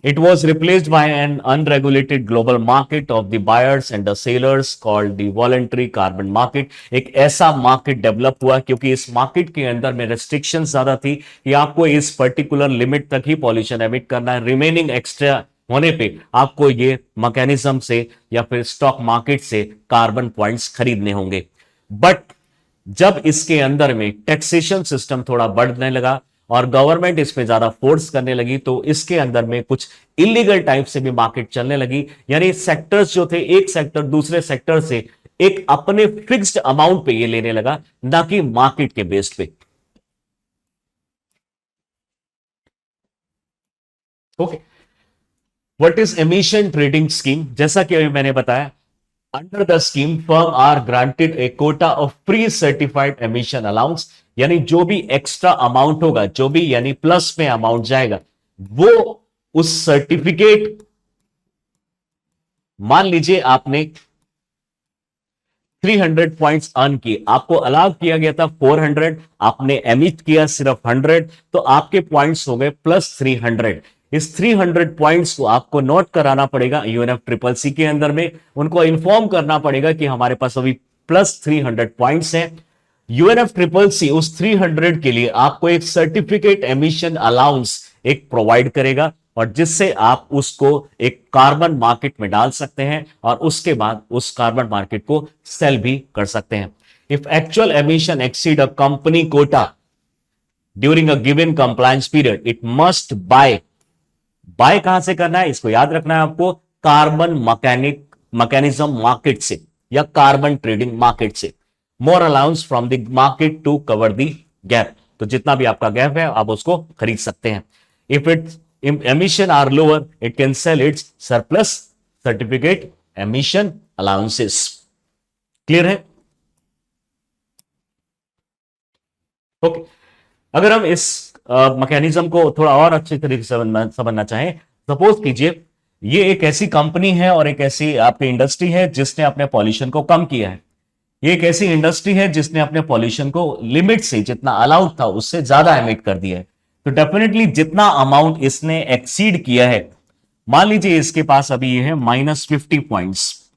It was replaced by an unregulated global market of the buyers and the sellers called the voluntary carbon market। एक ऐसा मार्केट डेवलप हुआ क्योंकि इस मार्केट के अंदर में रेस्ट्रिक्शंस ज्यादा थी कि आपको इस पर्टिकुलर लिमिट तक ही पॉल्यूशन एमिट करना है, रिमेनिंग एक्स्ट्रा होने पे आपको ये मैकेनिज्म से या फिर स्टॉक मार्केट से कार्बन पॉइंट्स खरीदने होंगे। बट जब इसके अंदर में टैक्सेशन सिस्टम थोड़ा बढ़ने लगा और गवर्नमेंट इसमें ज्यादा फोर्स करने लगी तो इसके अंदर में कुछ इलीगल टाइप से भी मार्केट चलने लगी। यानी सेक्टर्स जो थे, एक सेक्टर दूसरे सेक्टर से एक अपने फिक्स्ड अमाउंट पे ये लेने लगा, ना कि मार्केट के बेस्ड पे। Okay, what is emission trading scheme? जैसा कि अभी मैंने बताया, under the scheme firm are granted a quota of pre certified emission allowance, यानी जो भी एक्स्ट्रा अमाउंट होगा, जो भी यानी प्लस में अमाउंट जाएगा, वो उस सर्टिफिकेट, मान लीजिए आपने 300 पॉइंट्स अर्न किए, आपको अलाउ किया गया था 400, आपने एमिट किया सिर्फ 100, तो आपके पॉइंट्स हो गए +300। इस 300 पॉइंट्स को आपको नोट कराना पड़ेगा UNFCCC के अंदर में, उनको इन्फॉर्म करना पड़ेगा कि हमारे पास अभी +300 पॉइंट्स हैं। UNFCCC उस 300 के लिए आपको एक सर्टिफिकेट एमिशन अलाउंस एक प्रोवाइड करेगा, और जिससे आप उसको एक कार्बन मार्केट में डाल सकते हैं और उसके बाद उस कार्बन मार्केट को सेल भी कर सकते हैं। If actual emission exceed a company quota during a given compliance period, it must buy buy कहां से करना है, इसको याद रखना है आपको, कार्बन मैकेनिज्म मार्केट से या कार्बन ट्रेडिंग मार्केट से। More allowance from the market to cover the gap, तो जितना भी आपका गैप है आप उसको खरीद सकते हैं। If it's emission are lower, it can sell its surplus certificate emission allowances। Clear है? ओके। अगर हम इस मैकेनिज्म को थोड़ा और अच्छी तरीके से समझना चाहें, सपोज कीजिए ये एक ऐसी कंपनी है और एक ऐसी आपकी इंडस्ट्री है जिसने अपने पॉल्यूशन को कम किया है। ये एक ऐसी इंडस्ट्री है जिसने अपने पॉल्यूशन को लिमिट से, जितना अलाउड था उससे ज्यादा एमिट कर दिया है। तो डेफिनेटली जितना अमाउंट इसने एक्सीड किया है, मान लीजिए इसके पास अभी ये है -50 पॉइंट्स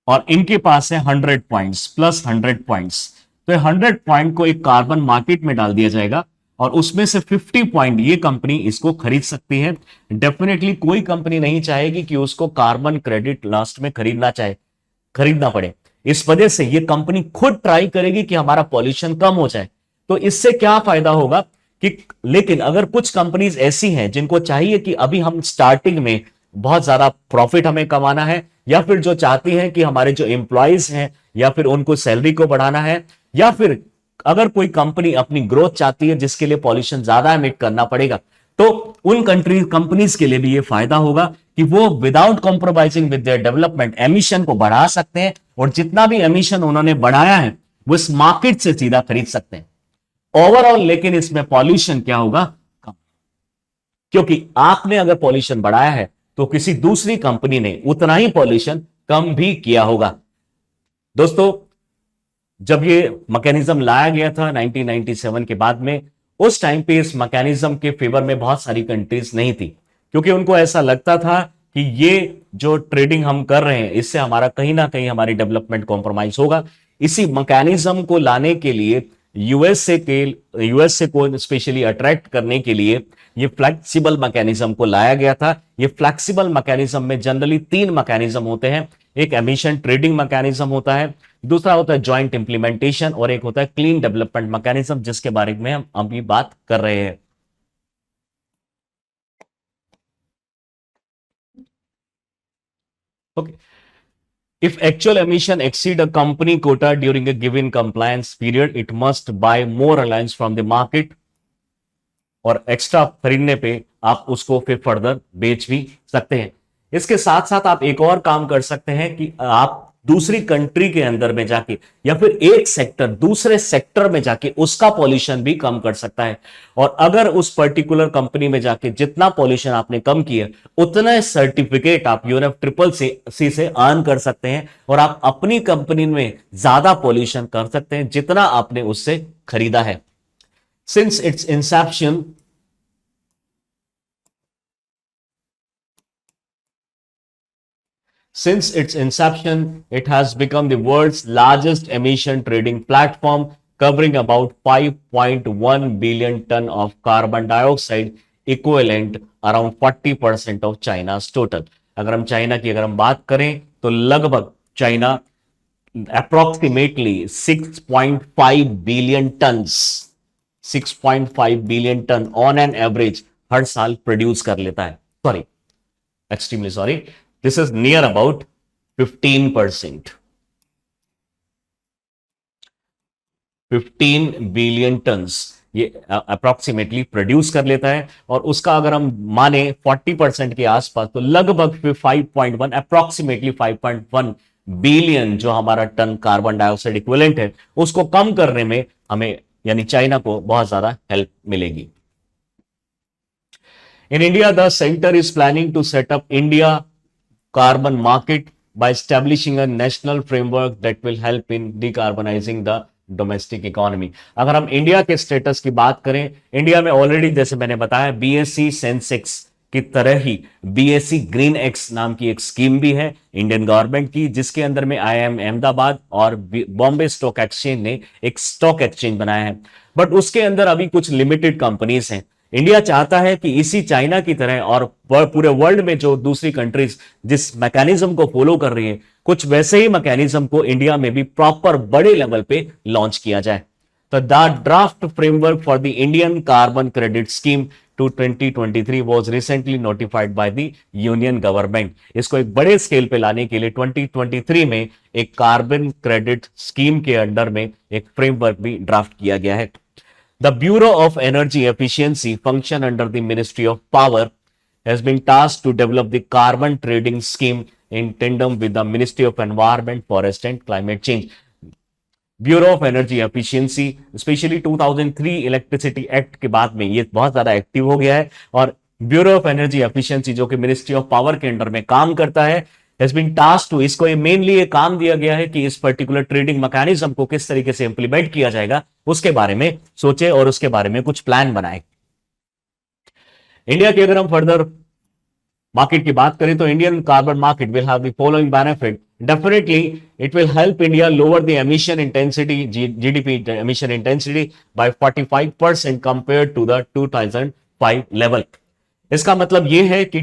और इनके पास है 100 पॉइंट्स प्लस 100 पॉइंट्स, तो 100 पॉइंट को एक कार्बन मार्केट में डाल दिया जाएगा और उसमें से 50 पॉइंट ये कंपनी इसको खरीद सकती है। डेफिनेटली कोई कंपनी नहीं चाहेगी कि उसको कार्बन क्रेडिट लास्ट में खरीदना पड़े। इस वजह से ये कंपनी खुद ट्राई करेगी कि हमारा पॉल्यूशन कम हो जाए। तो इससे क्या फायदा होगा कि, लेकिन अगर कुछ कंपनीज ऐसी हैं जिनको चाहिए कि अभी हम स्टार्टिंग में बहुत ज्यादा प्रॉफिट हमें कमाना है, या फिर जो चाहती हैं कि हमारे जो एम्प्लॉयज हैं या फिर उनको सैलरी को बढ़ाना है, या फिर अगर कोई कंपनी अपनी ग्रोथ चाहती है जिसके लिए पॉल्यूशन ज्यादा एमिट करना पड़ेगा, तो उन कंपनीज के लिए भी ये फायदा होगा कि वो without compromising with their development emission को बढ़ा सकते हैं और जितना भी एमिशन उन्होंने बढ़ाया है वो इस मार्केट से सीधा खरीद सकते हैं ओवरऑल। लेकिन इसमें पॉल्यूशन क्या होगा? कम, क्योंकि आपने अगर पॉल्यूशन बढ़ाया है तो किसी दूसरी कंपनी ने उतना ही पॉल्यूशन कम भी किया होगा। दोस्तों, जब ये मैकेनिज्म लाया गया था 1997 के बाद में, उस टाइम पे इस मैकेनिज्म के फेवर में बहुत सारी कंट्रीज नहीं थी, क्योंकि उनको ऐसा लगता था कि ये जो ट्रेडिंग हम कर रहे हैं इससे हमारा कहीं ना कहीं हमारी डेवलपमेंट कॉम्प्रोमाइज होगा। इसी मैकेनिज्म को लाने के लिए यूएसए को स्पेशली अट्रैक्ट करने के लिए ये फ्लेक्सिबल मैकेनिज्म को लाया गया था। ये फ्लेक्सिबल मैकेनिज्म में जनरली 3 मैकेनिज्म होते हैं। एक एमिशन ट्रेडिंग मैकेनिज्म होता है, दूसरा होता है जॉइंट इंप्लीमेंटेशन और एक होता है क्लीन डेवलपमेंट मैकेनिज्म, जिसके बारे में हम अभी बात कर रहे हैं। Okay. If actual emission exceed a company quota during a given compliance period, it must buy more allowance from the market, और एक्स्ट्रा खरीदने पे आप उसको फिर फर्दर बेच भी सकते हैं। इसके साथ साथ आप एक और काम कर सकते हैं कि आप दूसरी कंट्री के अंदर में जाके या फिर एक सेक्टर दूसरे सेक्टर में जाके उसका पॉल्यूशन भी कम कर सकता है। और अगर उस पर्टिकुलर कंपनी में जाके जितना पॉल्यूशन आपने कम किया उतना सर्टिफिकेट आप यूएनएफ ट्रिपल सी से अर्न कर सकते हैं और आप अपनी कंपनी में ज्यादा पॉल्यूशन कर सकते हैं जितना आपने उससे खरीदा है। Since its inception, it has become the world's largest emission trading platform, covering about 5.1 billion ton of carbon dioxide, equivalent around 40% of China's total। अगर हम चाइना की अगर हम बात करें तो लगभग China approximately 6.5 billion tons 6.5 billion ton on an average हर साल प्रोड्यूस कर लेता है। Sorry, extremely sorry, this is near about 15%। 15 billion tons ये अप्रोक्सीमेटली प्रोड्यूस कर लेता है और उसका अगर हम माने 40% के आसपास तो लगभग 5.1 अप्रोक्सीमेटली 5.1 बिलियन जो हमारा टन कार्बन डाइऑक्साइड इक्विवेलेंट है उसको कम करने में हमें यानी चाइना को बहुत ज्यादा हेल्प मिलेगी। In India the centre is planning to set up India carbon market by establishing a national framework that will help in decarbonising the domestic economy. अगर हम इंडिया के स्टेटस की बात करें, इंडिया में ऑलरेडी जैसे मैंने बताया बीएससी सेंसेक्स की तरह ही बीएससी ग्रीन एक्स नाम की एक स्कीम भी है इंडियन गवर्नमेंट की, जिसके अंदर में आईआईएम अहमदाबाद और बॉम्बे स्टॉक एक्सचेंज ने एक स्टॉक एक्सचेंज बनाया है। बट उसके अंदर अभी कुछ लिमिटेड कंपनीज हैं। इंडिया चाहता है कि इसी चाइना की तरह और पूरे वर्ल्ड में जो दूसरी कंट्रीज जिस मैकेनिज्म को फॉलो कर रही हैं कुछ वैसे ही मैकेनिज्म को इंडिया में भी प्रॉपर बड़े लेवल पे लॉन्च किया जाए। The draft framework for the Indian carbon credit scheme to 2023 was recently notified by the union government. इसको एक बड़े स्केल पे लाने के लिए 2023 में एक कार्बन क्रेडिट स्कीम के अंडर में एक फ्रेमवर्क भी ड्राफ्ट किया गया है। The Bureau of Energy Efficiency function under the Ministry of Power has been tasked to develop the carbon trading scheme in tandem with the Ministry of Environment, Forest and Climate Change. Bureau of energy efficiency specially 2003 electricity act के बाद में ये बहुत ज्यादा active हो गया है और ब्यूरो ऑफ एनर्जी एफिशिएंसी जो कि मिनिस्ट्री ऑफ पावर के अंडर में काम करता है हैज बीन टास्क्ड टू, इसको ये मेनली ये काम दिया गया है कि इस पर्टिकुलर ट्रेडिंग मैकेनिज्म को किस तरीके से इंप्लीमेंट किया जाएगा उसके बारे में सोचे और उसके बारे में कुछ प्लान बनाए। इंडिया की अगर हम फर्दर मार्केट की बात करें तो Indian carbon market will have the following benefit. Definitely, it will help India lower the emission intensity, GDP emission intensity by 45% compared to the 2005 level. इसका मतलब यह है कि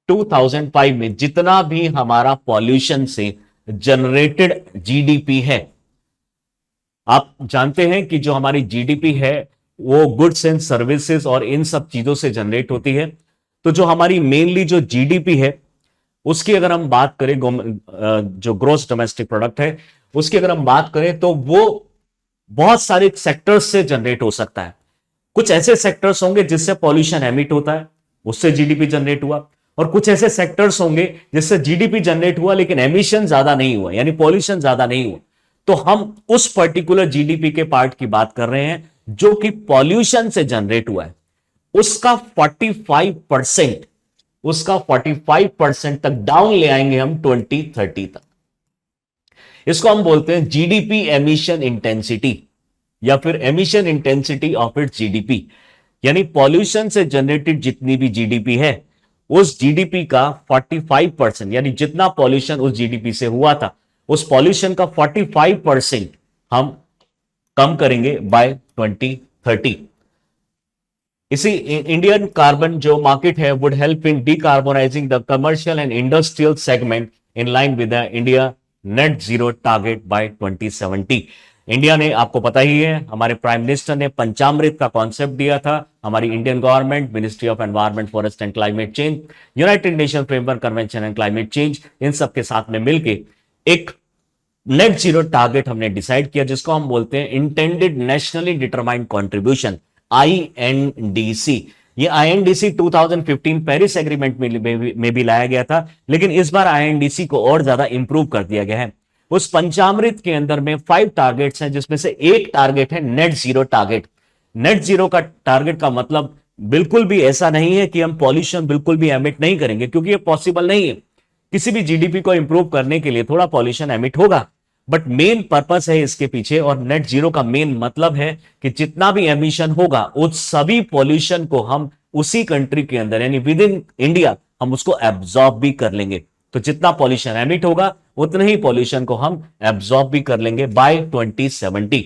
2005 में जितना भी हमारा पॉल्यूशन से जनरेटेड जीडीपी है, आप जानते हैं कि जो हमारी जीडीपी है वो गुड्स एंड सर्विसेज और इन सब चीजों से जनरेट होती है। तो जो हमारी मेनली जो जीडीपी है उसकी अगर हम बात करें, जो ग्रोस डोमेस्टिक प्रोडक्ट है उसकी अगर हम बात करें तो वो बहुत सारे सेक्टर्स से जनरेट हो सकता है। कुछ ऐसे सेक्टर्स होंगे जिससे पॉल्यूशन एमिट होता है, उससे जीडीपी जनरेट हुआ, और कुछ ऐसे सेक्टर्स होंगे जिससे जीडीपी जनरेट हुआ लेकिन एमिशन ज्यादा नहीं हुआ, यानी पॉल्यूशन ज्यादा नहीं हुआ। तो हम उस पर्टिकुलर जीडीपी के पार्ट की बात कर रहे हैं जो कि पॉल्यूशन से जनरेट हुआ है, उसका 45% तक डाउन ले आएंगे हम 2030 तक। इसको हम बोलते हैं जीडीपी एमिशन इंटेंसिटी या फिर emission intensity of its GDP, यानी पॉल्यूशन से जनरेटेड जितनी भी जीडीपी है उस जीडीपी का 45%, यानी जितना पॉल्यूशन उस जीडीपी से हुआ था उस पॉल्यूशन का 45% हम कम करेंगे बाय 2030। इसी इंडियन कार्बन जो मार्केट है would help in decarbonising the commercial and industrial segment in line with the India net zero target by 2070। India ने, आपको पता ही है, हमारे प्राइम मिनिस्टर ने पंचामृत का कॉन्सेप्ट दिया था। हमारी Indian government, ministry of environment, forest and climate change, united nation framework convention and climate change, इन सब के साथ में मिलकर एक नेट जीरो टारगेट हमने डिसाइड किया जिसको हम बोलते हैं intended nationally determined contribution, INDC. ये आईएनडीसी 2015 पेरिस एग्रीमेंट में भी लाया गया था, लेकिन इस बार आईएनडीसी को और ज्यादा इंप्रूव कर दिया गया है। उस पंचामृत के अंदर में 5 टारगेट्स हैं जिसमें से एक टारगेट है net zero target. Net zero का टारगेट का मतलब बिल्कुल भी ऐसा नहीं है कि हम पॉल्यूशन बिल्कुल भी एमिट नहीं करेंगे, क्योंकि ये पॉसिबल नहीं है। किसी भी जीडीपी को इंप्रूव करने के लिए थोड़ा पॉल्यूशन एमिट होगा, बट मेन पर्पस है इसके पीछे, और नेट जीरो का मेन मतलब है कि जितना भी एमिशन होगा उस सभी पॉल्यूशन को हम उसी कंट्री के अंदर यानी विद इन इंडिया हम उसको एब्जॉर्ब भी कर लेंगे। तो जितना पॉल्यूशन एमिट होगा उतने ही पॉल्यूशन को हम एब्जॉर्ब भी कर लेंगे by 2070।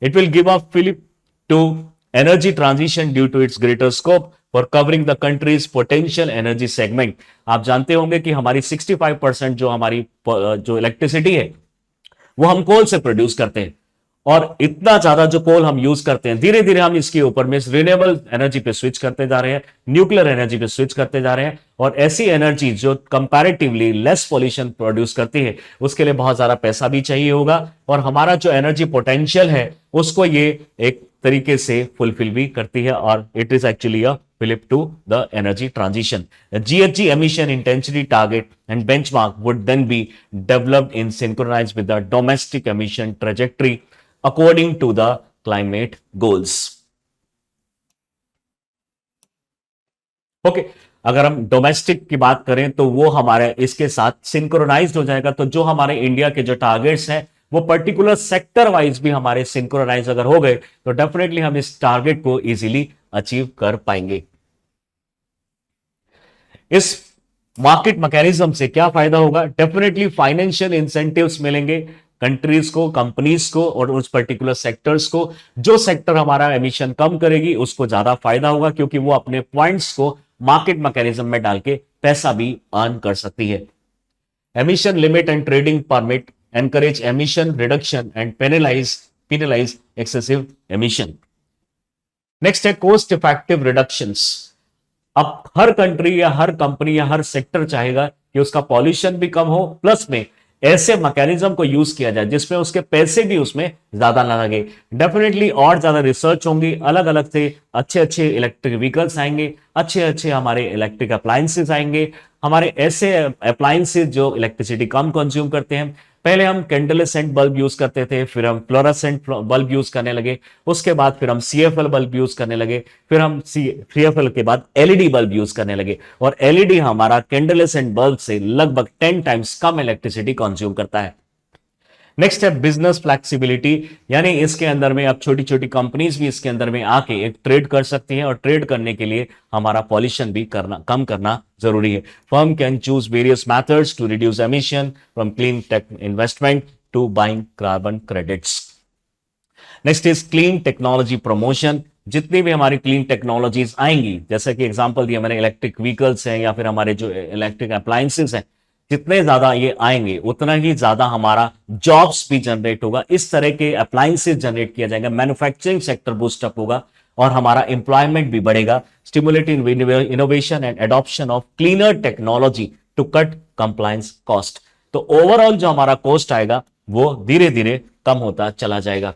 It will give a fillip to energy transition due to its greater scope for covering the country's potential energy segment. आप जानते होंगे कि हमारी 65% जो हमारी जो इलेक्ट्रिसिटी है वो हम कोल से प्रोड्यूस करते हैं, और इतना ज्यादा जो कोल हम यूज करते हैं धीरे धीरे हम इसके ऊपर में रिन्यूएबल एनर्जी पे स्विच करते जा रहे हैं, न्यूक्लियर एनर्जी पे स्विच करते जा रहे हैं, और ऐसी एनर्जी जो कंपैरेटिवली लेस पॉल्यूशन प्रोड्यूस करती है उसके लिए बहुत ज्यादा पैसा भी चाहिए होगा, और हमारा जो एनर्जी पोटेंशियल है उसको ये एक तरीके से फुलफिल भी करती है, और it is actually a flip to the energy transition. The GHG emission intensity target and benchmark would then be developed in synchronized with the domestic emission trajectory according to the climate goals. Okay, अगर हम domestic की बात करें तो वो हमारे इसके साथ सिंक्रोनाइज्ड हो जाएगा। तो जो हमारे इंडिया के जो टारगेट्स हैं वो पर्टिकुलर सेक्टर वाइज भी हमारे सिंक्रोनाइज अगर हो गए तो डेफिनेटली हम इस टारगेट को इजीली अचीव कर पाएंगे। इस मार्केट मैकेनिज्म से क्या फायदा होगा? डेफिनेटली फाइनेंशियल इंसेंटिव्स मिलेंगे कंट्रीज को, कंपनीज को और उस पर्टिकुलर सेक्टर्स को। जो सेक्टर हमारा एमिशन कम करेगी उसको ज्यादा फायदा होगा, क्योंकि वो अपने पॉइंट्स को मार्केट मैकेनिज्म में डाल के पैसा भी अर्न कर सकती है। Emission limit and trading permit encourage emission reduction and penalize penalize excessive emission. Next है कॉस्ट इफेक्टिव रिडक्शंस। अब हर कंट्री या हर कंपनी या हर सेक्टर चाहेगा कि उसका पॉल्यूशन भी कम हो, प्लस में ऐसे मैकेनिज्म को यूज किया जाए जिसमें उसके पैसे भी उसमें ज्यादा ना लगे। डेफिनेटली और ज्यादा रिसर्च होंगी, अलग अलग से अच्छे अच्छे इलेक्ट्रिक व्हीकल्स आएंगे, अच्छे अच्छे हमारे इलेक्ट्रिक अप्लायंसेस आएंगे, हमारे ऐसे अप्लायंसेस जो इलेक्ट्रिसिटी कम कंज्यूम करते हैं। पहले हम कैंडलेसेंट बल्ब यूज करते थे, फिर हम फ्लोरोसेंट बल्ब यूज करने लगे, उसके बाद फिर हम सीएफएल बल्ब यूज करने लगे, फिर हम सीएफएल के बाद एलईडी बल्ब यूज करने लगे, और एलईडी हमारा कैंडलेसेंट बल्ब से लगभग 10 टाइम्स कम इलेक्ट्रिसिटी कंज्यूम करता है। नेक्स्ट है बिजनेस फ्लेक्सिबिलिटी, यानी इसके अंदर में अब छोटी छोटी कंपनीज भी इसके अंदर में आके एक ट्रेड कर सकती हैं, और ट्रेड करने के लिए हमारा पॉल्यूशन भी कम करना जरूरी है। Firm can choose various methods to reduce emission from clean tech investment to buying carbon credits. Next is clean technology promotion. जितनी भी हमारी क्लीन टेक्नोलॉजीज आएंगी, जैसे कि एग्जांपल दिया मैंने, इलेक्ट्रिक व्हीकल्स हैं या फिर हमारे जो इलेक्ट्रिक अप्लायंसेस हैं, जितने ज्यादा ये आएंगे उतना ही ज्यादा हमारा जॉब्स भी जनरेट होगा। इस तरह के अप्लायंसेस जनरेट किया जाएगा, मैन्युफैक्चरिंग सेक्टर बूस्टअप होगा और हमारा एम्प्लॉयमेंट भी बढ़ेगा। Stimulating innovation and adoption of cleaner technology to cut compliance cost. तो ओवरऑल जो हमारा कॉस्ट आएगा वो धीरे धीरे कम होता चला जाएगा।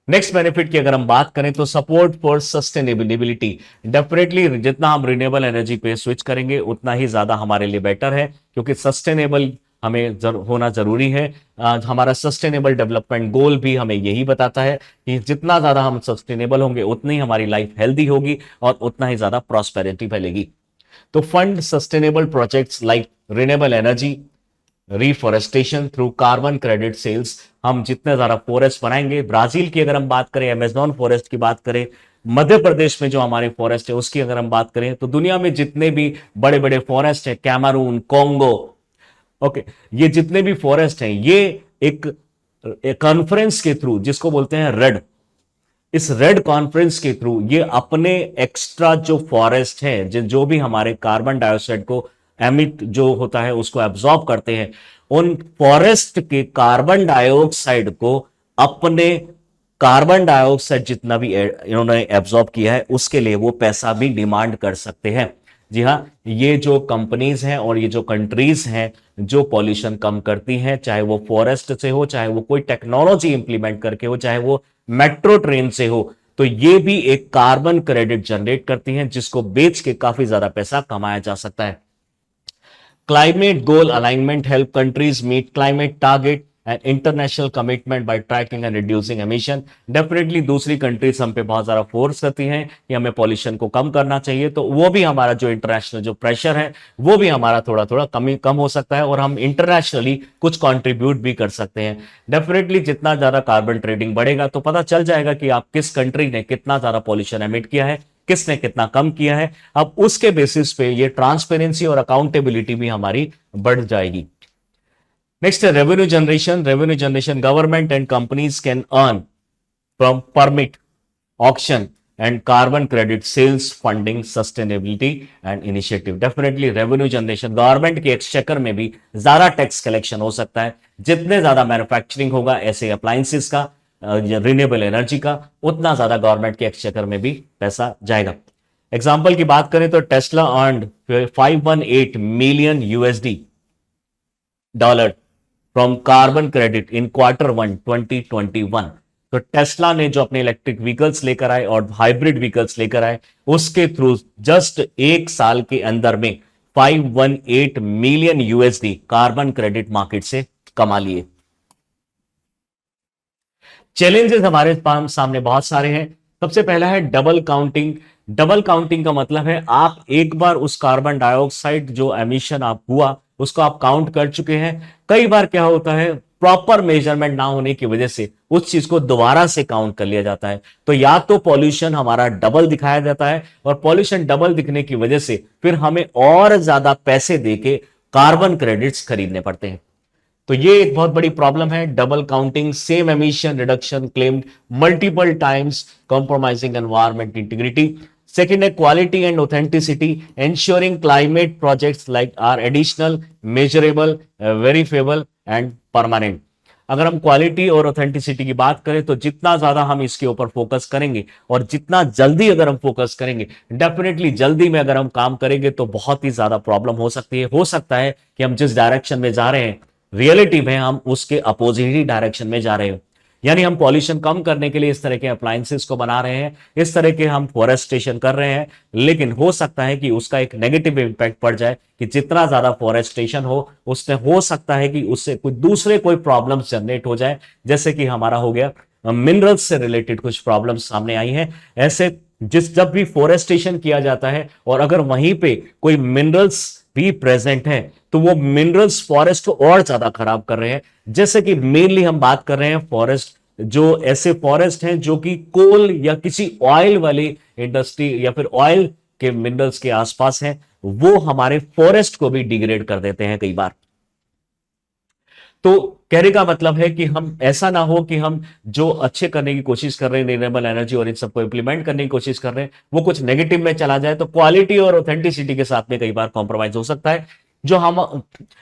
नेक्स्ट बेनिफिट की अगर हम बात करें तो सपोर्ट फॉर सस्टेनेबिलिटी। डेफिनेटली जितना हम रिन्यूएबल एनर्जी पे स्विच करेंगे उतना ही ज्यादा हमारे लिए बेटर है, क्योंकि सस्टेनेबल हमें होना जरूरी है। हमारा सस्टेनेबल डेवलपमेंट गोल भी हमें यही बताता है कि जितना ज्यादा हम सस्टेनेबल होंगे उतनी ही हमारी लाइफ हेल्दी होगी और उतना ही ज्यादा प्रॉस्पेरिटी फैलेगी। तो fund sustainable projects like renewable energy, reforestation through carbon credit sales. हम जितने ज्यादा फॉरेस्ट बनाएंगे, ब्राजील की अगर हम बात करें, अमेजॉन फॉरेस्ट की बात करें, मध्य प्रदेश में जो हमारी फॉरेस्ट है उसकी अगर हम बात करें, तो दुनिया में जितने भी बड़े बड़े फॉरेस्ट है, कैमरून, कॉन्गो, ओके, ये जितने भी फॉरेस्ट हैं, ये एक कॉन्फ्रेंस के थ्रू, जिसको बोलते हैं रेड, इस रेड कॉन्फ्रेंस के थ्रू ये अपने एक्स्ट्रा जो फॉरेस्ट है, जो भी हमारे कार्बन डाइऑक्साइड को एमिट जो होता है उसको एब्जॉर्ब करते हैं, उन फॉरेस्ट के कार्बन डाइऑक्साइड को अपने कार्बन डाइऑक्साइड जितना भी इन्होंने एब्जॉर्ब किया है उसके लिए वो पैसा भी डिमांड कर सकते हैं। जी हाँ, ये जो कंपनीज हैं और ये जो कंट्रीज हैं जो पॉल्यूशन कम करती हैं, चाहे वो फॉरेस्ट से हो, चाहे वो कोई टेक्नोलॉजी इंप्लीमेंट करके हो, चाहे वो मेट्रो ट्रेन से हो, तो ये भी एक कार्बन क्रेडिट जनरेट करती हैं जिसको बेच के काफी ज्यादा पैसा कमाया जा सकता है। Climate goal alignment help countries meet climate target and international commitment by tracking and reducing emission. Definitely दूसरी कंट्रीज हम पे बहुत ज्यादा फोर्स करती हैं कि हमें पॉल्यूशन को कम करना चाहिए, तो वो भी हमारा जो इंटरनेशनल जो प्रेशर है वो भी हमारा थोड़ा थोड़ा कम हो सकता है और हम इंटरनेशनली कुछ कंट्रीब्यूट भी कर सकते हैं। डेफिनेटली जितना ज्यादा कार्बन ट्रेडिंग बढ़ेगा तो पता चल जाएगा कि आप किस कंट्री ने कितना ज्यादा पॉल्यूशन एमिट किया है, किसने कितना कम किया है। अब उसके बेसिस पे ये ट्रांसपेरेंसी और अकाउंटेबिलिटी भी हमारी बढ़ जाएगी। नेक्स्ट है revenue generation. Revenue generation, government and companies can earn from permit, auction and carbon credit sales, funding sustainability and initiative. Definitely revenue generation, government के एक्सचेकर में भी ज्यादा टैक्स कलेक्शन हो सकता है। जितने ज्यादा मैन्युफैक्चरिंग होगा ऐसे अप्लायंसेस का, रिन्यूएबल एनर्जी का, उतना ज्यादा गवर्नमेंट के एक्सचेकर में भी पैसा जाएगा। एग्जांपल की बात करें तो Tesla earned 518 million USD dollar from carbon credit in Q1 2021। तो टेस्ला ने जो अपने इलेक्ट्रिक व्हीकल्स लेकर आए और हाइब्रिड व्हीकल्स लेकर आए, उसके थ्रू जस्ट एक साल के अंदर में 518 million USD carbon credit market से कमा लिए। चैलेंजेस हमारे सामने बहुत सारे हैं। सबसे पहला है डबल काउंटिंग। डबल काउंटिंग का मतलब है आप एक बार उस कार्बन डाइऑक्साइड जो एमिशन आप हुआ उसको आप काउंट कर चुके हैं। कई बार क्या होता है, प्रॉपर मेजरमेंट ना होने की वजह से उस चीज को दोबारा से काउंट कर लिया जाता है, तो या तो पॉल्यूशन हमारा डबल दिखाया जाता है और पॉल्यूशन डबल दिखने की वजह से फिर हमें और ज्यादा पैसे देके कार्बन क्रेडिट्स खरीदने पड़ते हैं। तो ये एक बहुत बड़ी प्रॉब्लम है, double counting. Same emission reduction claimed multiple times, compromising environment integrity. Second है quality and authenticity, ensuring climate projects like are additional, measurable, verifiable and permanent. अगर हम क्वालिटी और ऑथेंटिसिटी की बात करें तो जितना ज्यादा हम इसके ऊपर फोकस करेंगे और जितना जल्दी अगर हम फोकस करेंगे, डेफिनेटली जल्दी में अगर हम काम करेंगे तो बहुत ही ज्यादा प्रॉब्लम हो सकती है। हो सकता है कि हम जिस डायरेक्शन में जा रहे हैं रियलिटी में हम उसके अपोजिट ही डायरेक्शन में जा रहे हो। यानी हम पॉल्यूशन कम करने के लिए इस तरह के अप्लायंसेस को बना रहे हैं, इस तरह के हम फॉरेस्टेशन कर रहे हैं, लेकिन हो सकता है कि उसका एक नेगेटिव इंपैक्ट पड़ जाए कि जितना ज्यादा फॉरेस्टेशन हो उससे हो सकता है कि उससे कुछ दूसरे कोई प्रॉब्लम्स जनरेट हो जाए, जैसे कि हमारा हो गया मिनरल्स से रिलेटेड कुछ प्रॉब्लम्स सामने आई हैं। ऐसे जब भी फॉरेस्टेशन किया जाता है और अगर वहीं पे कोई मिनरल्स भी प्रेजेंट है तो वो मिनरल्स फॉरेस्ट को और ज्यादा खराब कर रहे हैं। जैसे कि मेनली हम बात कर रहे हैं फॉरेस्ट, जो ऐसे फॉरेस्ट हैं जो कि कोल या किसी ऑयल वाली इंडस्ट्री या फिर ऑयल के मिनरल्स के आसपास हैं, वो हमारे फॉरेस्ट को भी डिग्रेड कर देते हैं कई बार। तो कहने का मतलब है कि हम ऐसा ना हो कि हम जो अच्छे करने की कोशिश कर रहे हैं रिन्यूएबल एनर्जी और इन सबको इंप्लीमेंट करने की कोशिश कर रहे हैं वो कुछ नेगेटिव में चला जाए, तो क्वालिटी और ऑथेंटिसिटी के साथ में कई बार कॉम्प्रोमाइज हो सकता है। जो हम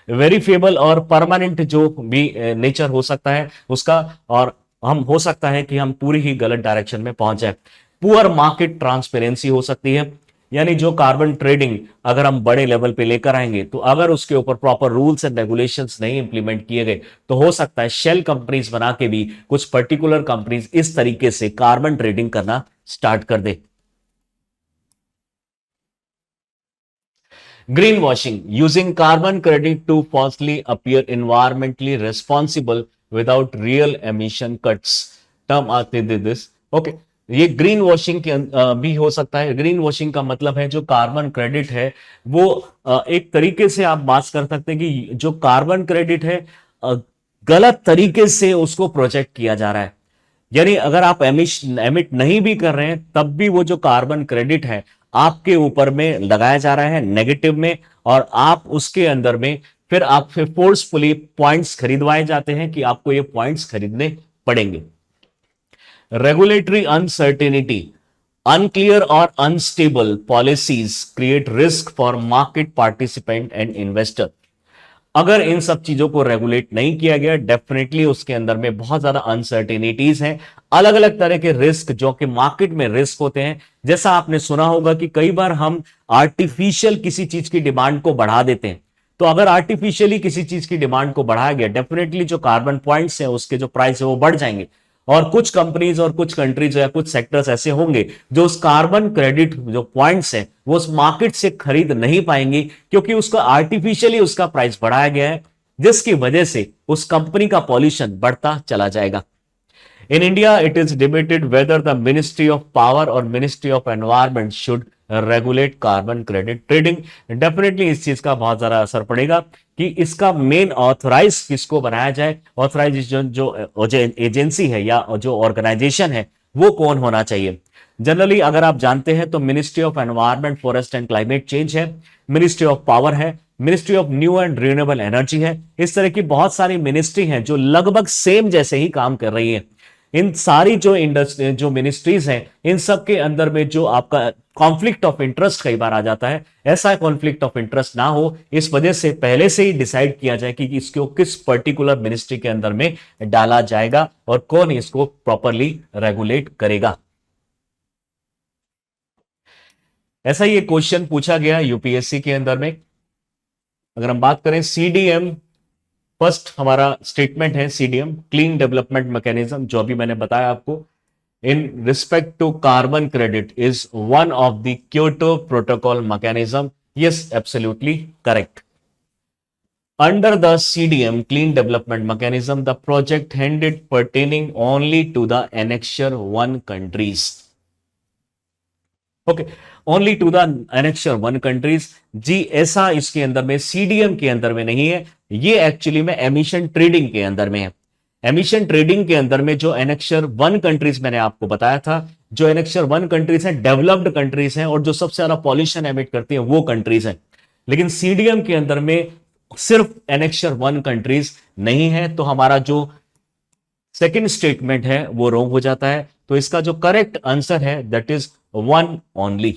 वेरीफेबल और परमानेंट जो भी नेचर हो सकता है उसका, और हम हो सकता है कि हम पूरी ही गलत डायरेक्शन में पहुंच जाए। पुअर मार्केट ट्रांसपेरेंसी हो सकती है, यानी जो कार्बन ट्रेडिंग अगर हम बड़े लेवल पे लेकर आएंगे तो अगर उसके ऊपर प्रॉपर रूल्स एंड रेगुलेशंस नहीं इंप्लीमेंट किए गए तो हो सकता है शेल कंपनीज बना के भी कुछ पर्टिकुलर कंपनीज इस तरीके से कार्बन ट्रेडिंग करना स्टार्ट कर दे। Green washing, using carbon credit to falsely appear environmentally responsible without real emission cuts, term आते दे दिस। ओके, ये ग्रीन वॉशिंग के भी हो सकता है। ग्रीन वॉशिंग का मतलब है जो कार्बन क्रेडिट है वो एक तरीके से आप बात कर सकते हैं कि जो कार्बन क्रेडिट है गलत तरीके से उसको प्रोजेक्ट किया जा रहा है। यानी अगर आप एमिट नहीं भी कर रहे हैं तब भी वो जो कार्बन क्रेडिट है आपके ऊपर में लगाया जा रहा है नेगेटिव में, और आप उसके अंदर में फिर फोर्सफुली पॉइंट्स खरीदवाए जाते हैं कि आपको ये पॉइंट्स खरीदने पड़ेंगे। Regulatory uncertainty, unclear or unstable policies create risk for market participant and investor। अगर इन सब चीजों को रेगुलेट नहीं किया गया डेफिनेटली उसके अंदर में बहुत ज्यादा अनसर्टेनिटीज हैं, अलग अलग तरह के रिस्क जो कि मार्केट में रिस्क होते हैं। जैसा आपने सुना होगा कि कई बार हम आर्टिफिशियल किसी चीज की डिमांड को बढ़ा देते हैं, तो अगर आर्टिफिशियली किसी चीज की डिमांड को बढ़ाया गया डेफिनेटली जो कार्बन पॉइंट्स हैं उसके जो प्राइस है वो बढ़ जाएंगे, और कुछ कंपनीज और कुछ कंट्रीज या कुछ सेक्टर्स ऐसे होंगे जो उस कार्बन क्रेडिट जो पॉइंट्स हैं वो उस मार्केट से खरीद नहीं पाएंगे क्योंकि उसका आर्टिफिशियली उसका प्राइस बढ़ाया गया है, जिसकी वजह से उस कंपनी का पॉल्यूशन बढ़ता चला जाएगा। In India, it is debated whether the Ministry of Power or Ministry of Environment should regulate carbon credit trading. Definitely इस चीज का बहुत ज्यादा असर पड़ेगा कि इसका मेन ऑथराइज किसको बनाया जाए, ऑथराइजेशन जो एजेंसी है या जो ऑर्गेनाइजेशन है वो कौन होना चाहिए। जनरली अगर आप जानते हैं तो ministry of environment forest and climate change है, मिनिस्ट्री ऑफ पावर है, ministry of new and renewable energy है। इस तरह की बहुत सारी मिनिस्ट्री हैं जो लगभग सेम जैसे ही काम कर रही है। इन सारी जो इंडस्ट्री जो मिनिस्ट्रीज हैं इन सब के अंदर में जो आपका कॉन्फ्लिक्ट ऑफ इंटरेस्ट कई बार आ जाता है, ऐसा कॉन्फ्लिक्ट ऑफ इंटरेस्ट ना हो इस वजह से पहले से ही डिसाइड किया जाए कि इसको किस पर्टिकुलर मिनिस्ट्री के अंदर में डाला जाएगा और कौन इसको प्रॉपरली रेगुलेट करेगा। ऐसा ही एक क्वेश्चन पूछा गया यूपीएससी के अंदर में। अगर हम बात करें सीडीएम, फर्स्ट हमारा स्टेटमेंट है सीडीएम क्लीन डेवलपमेंट मैकेनिज्म, जो अभी मैंने बताया आपको, in respect to carbon credit is one of the Kyoto Protocol mechanism. Yes, absolutely correct. Under the CDM Clean Development Mechanism, the project handed pertaining only to the Annexure 1 countries. Okay, only to the Annexure 1 countries. जी ऐसा इसके अंदर में CDM के अंदर में नहीं है, ये एक्चुअली में एमिशन ट्रेडिंग के अंदर में है। एमिशन ट्रेडिंग के अंदर में जो एनेक्शर 1 कंट्रीज मैंने आपको बताया था, जो एनेक्शर 1 कंट्रीज हैं डेवलप्ड कंट्रीज हैं और जो सबसे ज्यादा पॉल्यूशन एमिट करती हैं वो कंट्रीज हैं। लेकिन सीडीएम के अंदर में सिर्फ एनेक्शर 1 कंट्रीज नहीं है, तो हमारा जो सेकंड स्टेटमेंट है वो रॉन्ग हो जाता है। तो इसका जो करेक्ट आंसर है दैट इज 1 ओनली।